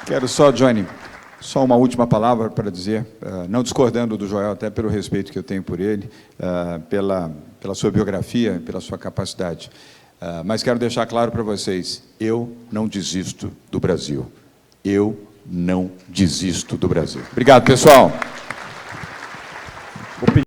Quero só, Johnny, só uma última palavra para dizer, não discordando do Joel, até pelo respeito que eu tenho por ele, pela sua biografia, pela sua capacidade. Mas quero deixar claro para vocês, eu não desisto do Brasil. Eu não desisto do Brasil. Obrigado, pessoal.